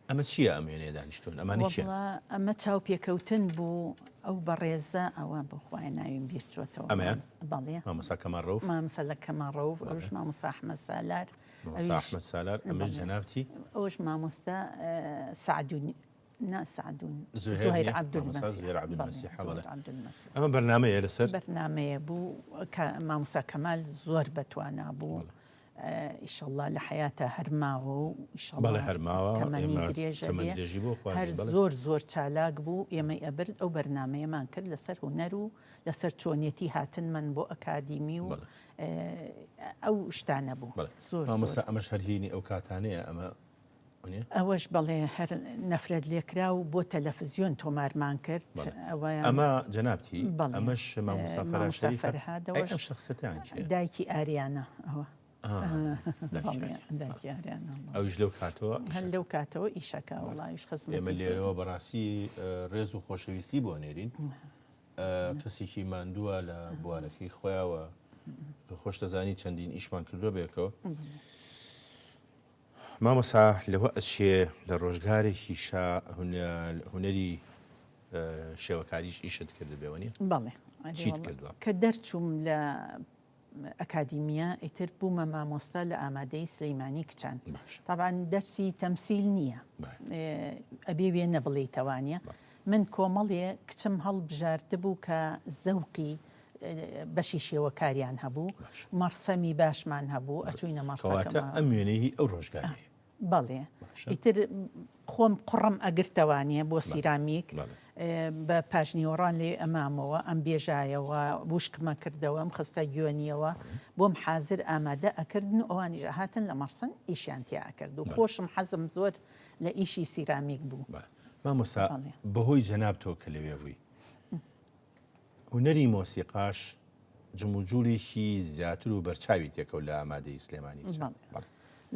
ئەمە چییە؟ ئەم وێنەیە دانیشتون ئەمانی چیە؟ ئەمە چاو پێکەوتن بوو ئەو بەڕێزە ئەوە بخوای ناویم بیرچۆتەوە. بەڵێ مامۆستا کەمانڕەوف مامۆستا لە کەمانڕەوف، ئەوش مامۆستا ئەحمەد سالار، ئەحمەد سالار، ئەمەش جەنابتی ئەوش مامۆستا سعدون زوهير عبد المسيح. ئەمە بەرنامەیە لەسەر بەرنامەیە بوو کە مامۆستا کەمال زۆر بەتوانا بوو. ئیشەڵڵا لە حیاتە هەرماوە و بەڵێ هەرماوە درێژی بۆ هەر زۆر چالاک بوو. ئێمەی ئەبرد ئەو بەرنمەیەمان کرد لەسەر هوەر و لەسەر چۆنیەتی هاتن من بۆ ئەکادیمی و ئەو شتانە بوو. مامۆستا ئەمەش هەرهینی ئەو کاتانەیە ئەمە ئەوەش بەڵێ هەر نەفرەت لێکرا و بۆ تەلەڤیزیۆن تۆمارمان کرد. ئەمە جەنابتی ئەمەش مامۆستا فەرهادەوە شخصەتیان دایکی ئاریانە ئەوە ئەوش لەو کاتەوە هەر لەو کاتەوە ئیشەکە وڵایش خزم ئێمە لێرەوە بەڕاستی ڕێز و خۆشەویستی بۆ نێرین. کەسێکی ماندووە لە بوارەکەی خۆیاوە خۆش دەزانی چەندین ئیشمان کردو بێکەوە. مامۆستا لەوە ئەچێ لە ڕۆژگارێکی هونەری شێوەکاریش ئیشت کرد بێوەنی؟ بەڵێ چیت کردووە؟ کە دەرچووم لە ئەکادیمیە ئیتر بوومە مامۆستا لە ئامادەی سلەیمانی کچان. طبعاً دەرسی تەمسیل نییە، ئەبێ وێنە بڵێیتەوانە. من کۆمەڵێ کچم هەڵبژاردبوو کە زەوقی بەشی شێوەکاریان هەبوو، مەرسەمی باشمان هەبوو، ئەچوینە مەرسەکە ئەم وێنەی ئەو ڕۆژگارێ. بەڵێ ئیتر خۆم قڕم ئەگرتەوانە بۆ سیرامیک بە پاژنیۆڕان لێ ئەمامەوە ئەم بێژایەوە وشکمە کردەوە ئەم خستە گوێنیەوە بۆم حازر ئامادە ئەکردن و ئەوانیش هاتن لە مەرسن ئیشیان تیا ئەکرد و خۆشم حەزم زۆر لە ئیشی سیرامیک بوو. مامۆستا بەهۆی جەناب تۆ کە لەوێ بووی هونەری مۆسیقاش جموجوڵێکی زیاتر و بەرچاوی تێکەوت لە ئامادەی سلێمانی.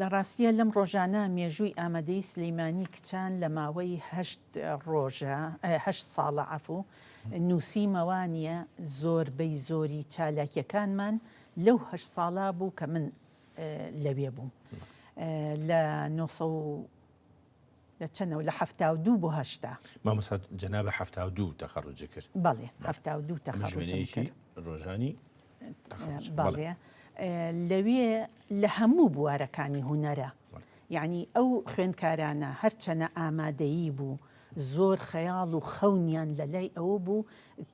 لە ڕاستیە لەم ڕۆژانە مێژووی ئامادەی سلەیمانی کچان لە ماوەی 8 ساڵە عەفوو نووسیمەوانە زۆربەی زۆری چالاکیەکانمان لەو 8 ساڵا بوو کە من لەوێ بووم. لە 1970 لە 72 بۆ 80. مامۆستا جەنابە 72 تەخەڕوجی کرد. بەڵێ 72 تەخەڕوجی کرد. ڕۆژانی بەڵێ لەوێ لە هەموو بوارەکانی هونەرە، یعنی ئەو خوێندکارانە هەرچەنە ئامادەیی بوو زۆر خەیاڵ و خەونیان لە لای ئەوە بوو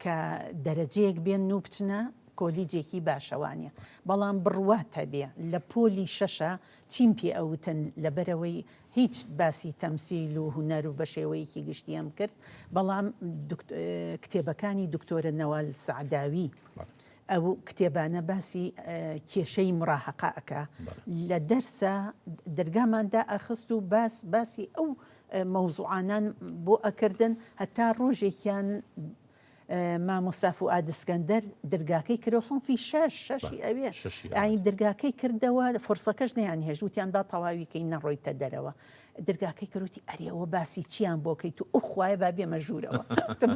کە دەرەجەیەک بێن و بچنە کۆلیجێکی باشەوانە، بەڵام بڕواتە بێ لە پۆلی شەشە چیم پێ ئەوتن لەبەرەوەی هیچ باسی تەمسیل و هونەر و بە شێوەیەکی گشتیان کرد. بەڵام کتێبەکانی دکتۆرە نەوال سەعداوی ئەو کتێبانە باسی کێشەی مڕاهەقەکە لە دەرسە دەرگاماندا ئەخست و باسی ئەو مەوزوعانان بۆ ئەکردن هەتا ڕۆژێکیان مامۆستا فوئاد ئسکەندەر دەرگاکەی کردەوە سەنفی شەشی ئەوێ ئاین دەرگاکەی کردەوە فۆرسەکەش نەیان هێژوتیان با تەواویکەی نەڕۆیتە دەرەوە دەرگاکەی کردوتی ئەریەوە باسی چیان بۆکەیت و ئەوخوایە با بێمە ژوورەوە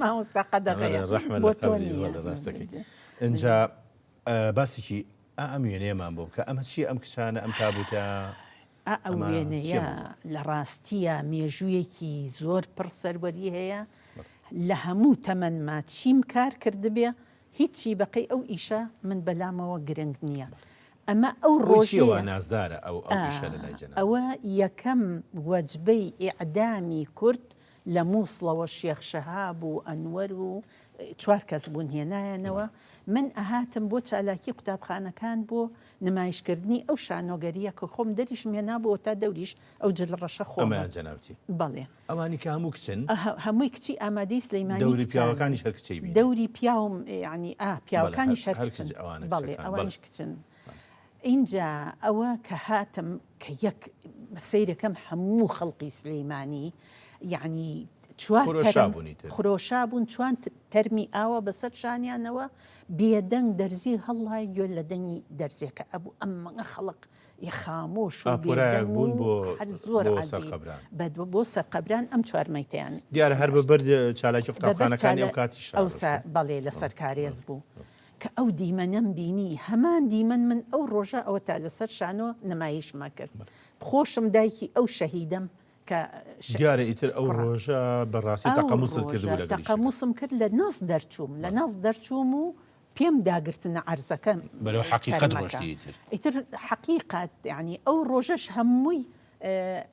مامۆستا قەدەغەیە بۆ تۆ ڕاستەکەی اینجا باسێکی ئەم وێنەیەمان بۆ بکە ئەمە چی ئەم کچانە ئەم تابوتە ئەو وێنەیە لە ڕاستیە مێژوویەکی زۆر پڕ سەروەری هەیە لە هەموو تەمەنما چیم کار کردبێ هیچی بەقەی ئەو ئیشە من بەلامەوە گرنگ نییە ئەمە ئەو ڕۆژەوە نازدارە ئەوە یەکەم وەجبەی ئیعدامی کورد لە مووسڵەوە شێخ شەهاب و ئەنوەر و 4 کەس بوون هێنایەنەوە من ئەهاتم بۆ چالاکی قوتابخانەکان بۆ نمایشکردنی ئەو شانۆگەریە کە خۆم دەریش مێنا بۆ تا دەوریش ئەو جل ڕەشە خۆمان جەنابەتی بەڵێ ئەوانی کە هەموو کچن هەمووی کچی ئامادەی سلەیمانی دەوری پیاوەکانی هەر کچەی بین دەوری پیاوم ینی پیاوەکانی شەر کچن بەڵێ ئەوانش کچن اینجا ئەوە کە هاتم کە یەک سەیرەکەم هەموو خەڵقی سلەیمانی یعنی خرۆشا بوون چوان تەرمی ئاوە بەسەر شانیانەوە بێدەنگ دەرزی هەڵای گوێ لە دەنگی دەرزێکە ئەبوو ئەممەگە خەڵق خامۆش و بوون بۆ زۆر بۆ سەرقەبران ئەم چوارمەیتیان دیارە هەر بەبەر چالاکی قوتابخانەکانی ئەو کاتی بەڵێ لەسەر کارێز بوو کە ئەو دیمەنەم بینی هەمان دیمەن من ئەو ڕۆژە ئەوە تا لەسەر شانۆ نمایشما کرد خۆشم دایکی ئەو شەهیدەم دیارە ئیتر ئەو ڕۆژە بەڕاستی تەقەموست کردبوو لە تەقەموسم کرد لە ناس دەرچووم لە ناس دەرچووم و پێم داگرتنە عەرزەکەم بەرەو حەقیقەت ڕۆژتی ئیتر حەقیقەت یعنی ئەو ڕۆژەش هەمووی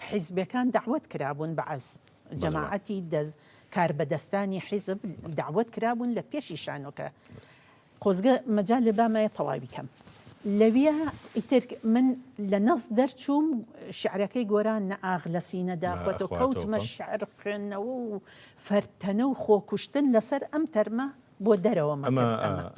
حیزبەکان داوەت کرابوون بەعەز جەماعەتی کار بەدەستانی حیزب داوەت کرابوون لە پێشی شانۆکە خۆزگە مەجال لە بامایە تەواوی کەم لەویە ئیتر من لە نەس دەرچووم شعرەکەی گۆران نەئاغ لە سینەدا خۆتەوە کەوتمە شعر خوێندنەوە و فەرتەنە و خۆکوشتن لەسەر ئەم تەرمە بۆ دەرەوە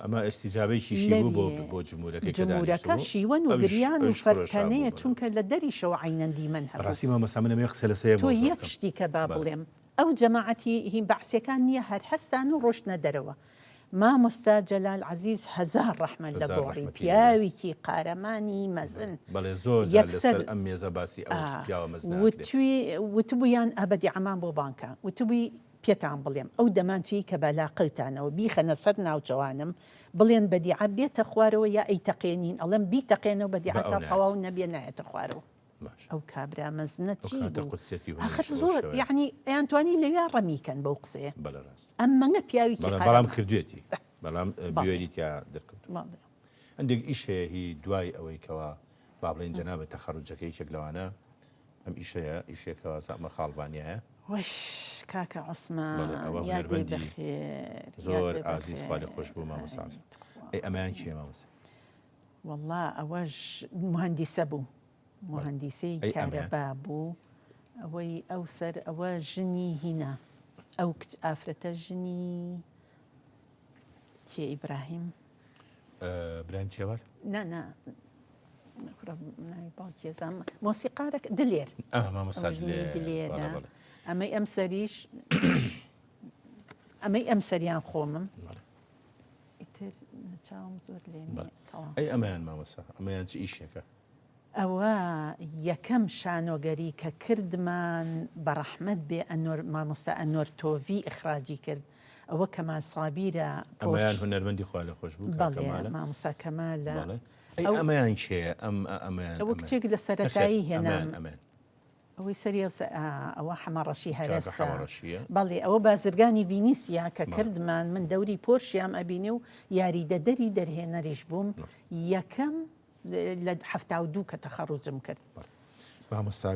ئەمە ئەستیجابەیەکی شیوە بۆ جمهورەکە شیوەن و گریان و فەرتەنەیە چونکە لە دەریشەوە عینەندی من هەبوو ڕاستی مامۆستا منە قسە لەسەر تۆ یەک شتی کە با بڵێم ئەو جەماعەتی هین بەعسیەکان نییە هەر هەستان و ڕۆشتنە دەرەوە مامۆستا جەلال عەزیز هەزار ڕەحمەت لە گۆڕی پیاوێکی قارەمانی مەزن بەڵێ زۆر لەسەر ئەم مێزە باسی ئەو پیاوە مەزن وتبوویان ئەبەدی عەمان بۆ بانکە وتبووی پێتان بڵێم ئەو دەمانچی کە بالاقەتانەوە بیخەنە سەر ناوچەوانم بڵێن بەدیعە بێتە خوارەوە یا ئەیتەقێنین ئەڵێم بیتەقێنەوە بەدیعەتا تەواو نەبێ نایەتە خوارەوە ئەو کابرا مەزنە چی آخر زۆر یعنی ئەیانتوانی لەوێ ڕەمیکەن بەو قسەیە ئەممەگە پیاوێکی بەڵام کردوێتی بەڵام بێری تیا دەرکەوت هەندێک ئیش هەیە هی دوای ئەوەی کەوا با بڵێن جەنابەت تەخەڕوجەکەی یەکێک لەوانە ئەم ئیشەیە ئیشێکەوە سامە خاڵبانیایە وەش کاکە عوسمان یادی بەخێر زۆر ئازیز خوا خۆش بوو مامۆستا ئەی ئەمەیان چییە مامۆستا وەڵڵا ئەوەش مهەندیسە بوو مهندیسەی کارەبا بوو ئەوەی ئەو سەر ئەوە ژنی هینا ئەو کچ ئافرەتە ژنی کێ ئیبراهیم براهیم چێوار باوکێزان مۆسیقارێک دلێر دلێرە ئەمەی ئەم سەریش ئەمەی ئەم سەریان خۆمم ئیتر چاوم زۆر لێ ئەی ئەمەیان مامۆستا ئەمەیان چ ئیشێکە ئەوە یەکەم شانۆگەری کە کردمان بەڕەحمەت بێ مامۆستا ئەنۆر تۆڤی ئەخراجی کرد ئەوە کەمال سابیرە ئەمەیان هونەرمەندی خوا لە خۆش بوو مامۆستا کەمالە ئەمەیان چێە ئەمەیان ئەوە کچێک لە سەرەتایی هێنان ئەوەی سەری ئەوە حەمەڕەشی هەرێسە بەڵێ ئەوە بازرگانی ڤینیسیا کە کردمان من دەوری پۆرشیام ئەبینێ و یاریدەدەری دەرهێنەریش بووم یەکەم لە 72 کە تەخەڕوجم کرد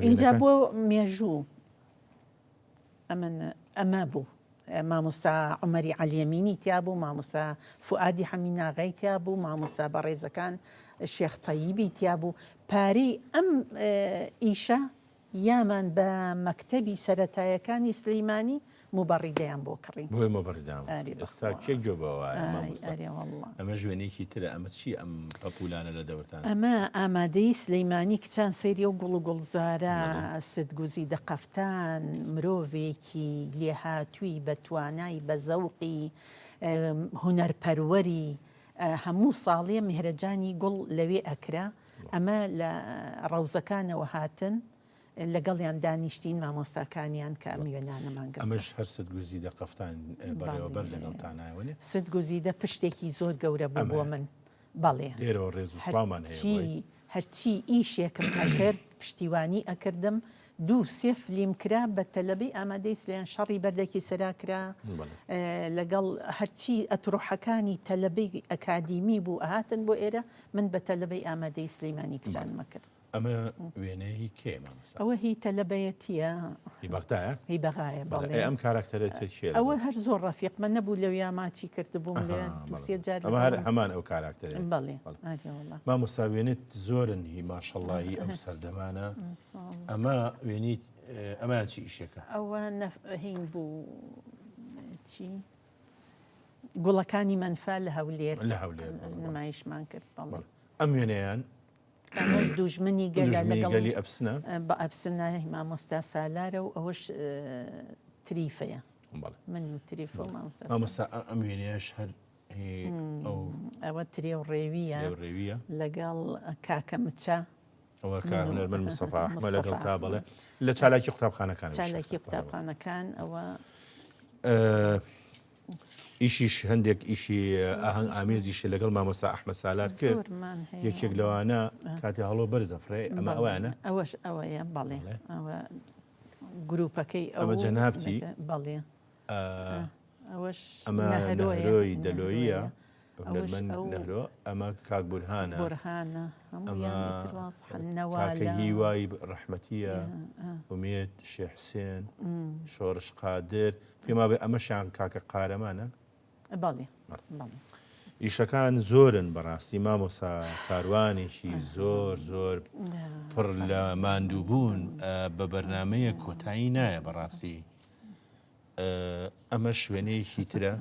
اینجا بۆ مێژوو ئەمە بوو مامۆستا عومەری عەلیەمینی تیا بوو مامۆستا فوئادی حەمیناغای تیا بوو مامۆستا بەڕێزەکان شێخ تەییبی تیا بوو پارەی ئەم ئیشە یامان بە مەکتەبی سەرەتایەکانی سلەیمانی مبەڕیدەیان بۆ کڕین بۆی مۆبەڕیدام ئێستا کێک جۆبەوە ئەمە ژوێنێکی ترە ئەمە چی ئەم پەپولانە لە دەورتان ئەمە ئامادەی سلەیمانی کچان سەیری و گوڵ و گوڵزارە سدگوزی دەقەفتان مرۆڤێکی لێهاتووی بە توانای بە زەوقی هونەرپەروەری هەموو ساڵێ میهرەجانی گوڵ لەوێ ئەکرا ئەمە لە ڕەوزەکانەوە هاتن لەگەڵیان دانیشتین مامۆستاکانیان کە میوێنانەمانگە ئەمەش هەر سەد گوزیدە قەفتان بەڕێوەبەر لەگەڵتانایوەنێ سد گوزیدە پشتێکی زۆر گەورە بوو بۆ من بەڵێ لێرەوە ڕێز و سڵامان هەیە هەرچی ئیشێکم ئەکرد پشتیوانی ئەکردم دوو سێ فلیم کرا بە تەلەبەی ئامادەی سلیان شەڕی بەردەکی سەراکرا لەگەڵ هەرچی ئەتڕۆحەکانی تەلەبەی ئەکادیمی بوو ئەهاتن بۆ ئێرە من بە تەلەبەی ئامادەی سلەیمانی کچانمە کرد ئەمە وێنەی کێ مامۆستا ئەوە هی تەلەبەیەتیە هی بەختایە هی بەغایە بەڵێ ئەم کارکتەرێت چێ ئەوە هەر زۆر ڕەفیقمە نەبوو لەویا ماچی کردبووم لێ دوسێ جار ئەمە هەر هەمان ئەو کارکتەرێت بەڵێ مامۆستا وێنێت زۆرن هی ماشەڵڵایی ئەو سەردەمانە ئەمە وێنیت ئەمان چی ئیشەکە ئەوە هین بوو چی گوڵەکانی منفە لە هەولێر لە هەولێر نمایشمان کرد بەڵێ ئەم وێنەیان دوژمنی گەلی ئەبسنە بە ئەبسنە مامۆستا سالارە و ئەوەش تریفەیە من و تریفە و مامۆستا ئەم وێنەیەش هەر ئەوە ترێ و ڕێویە لەگەڵ کاکە مچە ئەوە هونەرمەند مستەفا ئەحمەد لەگەڵ تا بڵێ لە چالاکی قوتابخانەکان چالاکی قوتابخانەکان ئەوە ئیشیش هەندێک ئیشی ئاهەنگ ئامێزیشە لەگەڵ مامۆستا ئەحمەد سالار کرد یەکێک لەوانە کاتی هەڵۆ بەرزەفرێ ئەمە ئەوانە ئەوەش ئەوەیە بەڵێ ئەوە گروپەکەی ئەمە جەنابتی بەڵێ ئەوەش ئەمە نەهرۆی دەلۆیە نەهرۆ ئەمە کاک بورهانە کاکە هیوای ڕەحمەتیە ئومێد شێخ حسێن شۆڕش قادر پێما بێ ئەمەشیان کاکە قارەمانە بەڵێ ئیشەکان زۆرن بەڕاستی مامۆستا کاروانێکی زۆر زۆر پڕ لە ماندووبوون بە بەرنمەیە کۆتایی نایە بەڕاستی ئەمە شوێنەیەکی ترە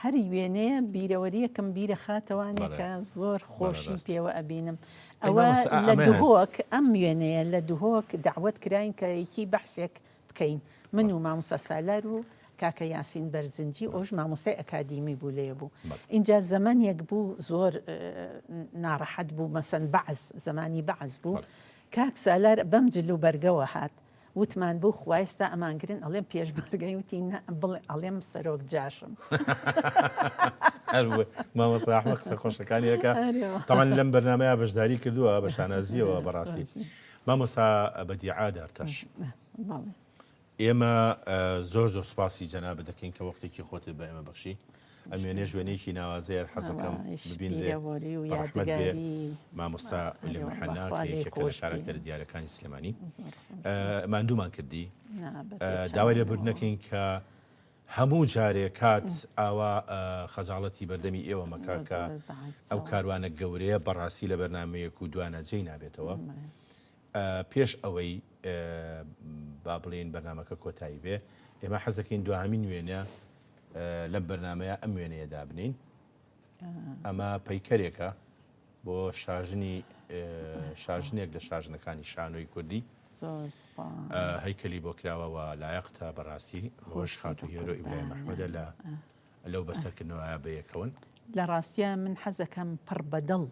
هەری وێنەیە بیرەوەریەکەم بیرە خاتەوانێکە زۆر خۆشی پێوە ئەبینم ئەوە لە دهۆک ئەم وێنەیە لە دهۆک داوت کراین کە یەکی بەحسێک بکەین من و مامۆستا سالار و کاکە یاسین بەرزنجی ئەوش مامۆستای ئەکادیمی بوو لێ بوو اینجا زەمانێک بوو زۆر ناڕەحەت بوو مەسەن بەعز زمانی بەعز بوو کاک سالار بەم جلو بەرگەوە هات وتمان بوو خوایستا ئەمانگرن ئەڵێم پێشبەرگەی وتی بڵێ ئەڵێم سەرۆک جاشم مامۆستا ئەحمەد قسە خۆشەکانیەکە تەمان لەم بەرنامەیە بەشداری کردووە بە شانازیەوە بەڕاستی مامۆستا بەدیعا دارتەش ئێمە زۆر زۆر سوپاسی جەنابەت دەکەین کە وەختێکی خۆتت بە ئێمە بەخشی ئەم وێنێ ژوێنێکی ناوازەیە حەزەکەم ببین لێ ڕەحمەت بێ مامۆستا لە محەناک یەکێکە لە کارکتەرە دیارەکانی سلێمانی ماندوومان کردی داوای لێبور نەکەین کە هەموو جارێک کات ئاوا خەجاڵەتی بەردەمی ئێوە مەکاکە ئەو کاروانە گەورەیە بەڕاستی لە بەرنمەیەک و دوانە جێی نابێتەوە پێش ئەوەی با بڵێن بەرنمەکە کۆتایی بێ ئێمە حەزەکەین دوهامین وێنە لەم بەرنمەیە ئەم وێنەیە دابنین ئەمە پەیکەرێکە بۆ شاژنێک لە شاژنەکانی شانۆی کوردی هەیکەلی بۆ کراوەوە لایەقتە بەڕاستی خۆش خات و هێرۆ ئیبراهیم ئەحمەدە لەو بەسەرکردنەوەیە بەیەکەون لە ڕاستیە من حەزەکەم پڕ بەدڵ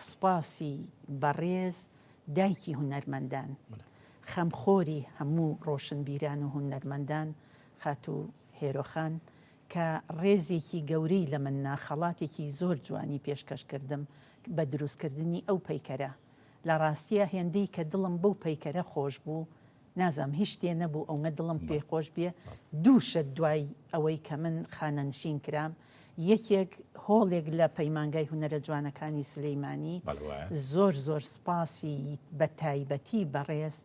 سوپاسی بەڕێز دایکی هونەرمەندان خەمخۆری هەموو ڕۆشنبیران و هونەرمەندان خات و هێرۆخان کە ڕێزێکی گەورەی لە من ناخەڵاتێکی زۆر جوانی پێشکەشکردم بە دروستکردنی ئەو پەیکەرە لە ڕاستیە هێندەی کە دڵم بەو پەیکەرە خۆش بوو نازام هیچ شتێ نەبوو ئەوە دڵم پێخۆش بێ دووشە دوای ئەوەی کە من خانەنشین کرام یەکێک هۆڵێک لە پەیمانگای هونەرە جوانەکانی سلەیمانی زۆر زۆر سپاسی بە تایبەتی بەڕێز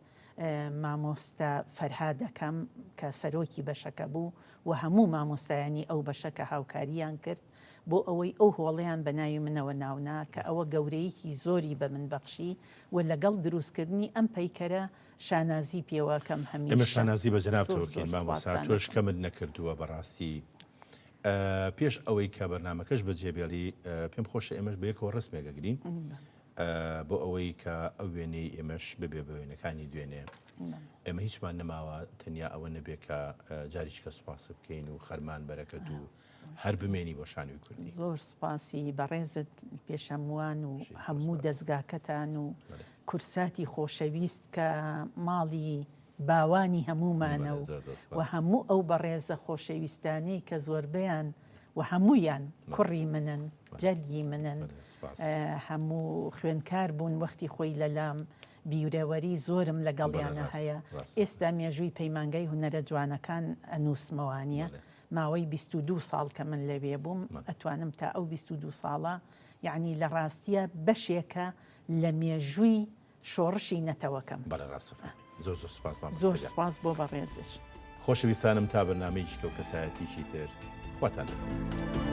مامۆستا فەرهادەکەم کە سەرۆکی بەشەکە بوو و هەموو مامۆستایانی ئەو بەشەکە هاوکاریان کرد بۆ ئەوەی ئەو هۆڵیان بە ناوی منەوە ناونا کە ئەوە گەورەیەکی زۆری بە من بەخشی و لەگەڵ دروستکردنی ئەم پەیکەرە شانازی پێوەکەم هەمیشە ئێمە شانازی بە جەنابتەوەکەین مامۆستا تۆش کەمت نەکردووە بەڕاستی پێش ئەوەی کە بەرنمەکەش بەجێبێڵی پێم خۆشە ئێمەش بە یەکەوە ڕسمێگەگرین بۆ ئەوەی کە ئەو وێنەی ئێمەش ببێ بە وێنەکانی دوێنێ ئێمە هیچمان نەماوە تەنیا ئەوە نەبێت کە جاریشکە سوپاس بکەین و خەرمان بەرەکەت و هەر بمێنی بۆ شانوی کوردی. زۆر سپاسی بەڕێزت پێشەموان و هەموو دەستگاکەتان و کورساتی خۆشەویست کە ماڵی باوانی هەمومانە و هەموو ئەو بەڕێزە خۆشەویستانەی کە زۆربیان و هەمویان کوڕی منن جەرگی منن هەموو خوێنکار بوون وەختی خۆی لەلام بیرەوەری زۆرم لەگەڵیانە هەیە. ئێستا مێژووی پەیمانگای هونەرە جوانەکان ئەنووسمەوانیە ماوەی 22 ساڵ کە من لەوێ بووم ئەتوانم تا ئەو 22 ساڵە یعنی لە ڕاستیە بەشێکە لە مێژووی شۆڕشی نەتەوەکەم. زۆر زۆر سپاس بۆ بەڕێزش. خۆشەویستانم تا بەرنامەیەکی کەو کەسایەتیشی تر خواتان لەگەڵ.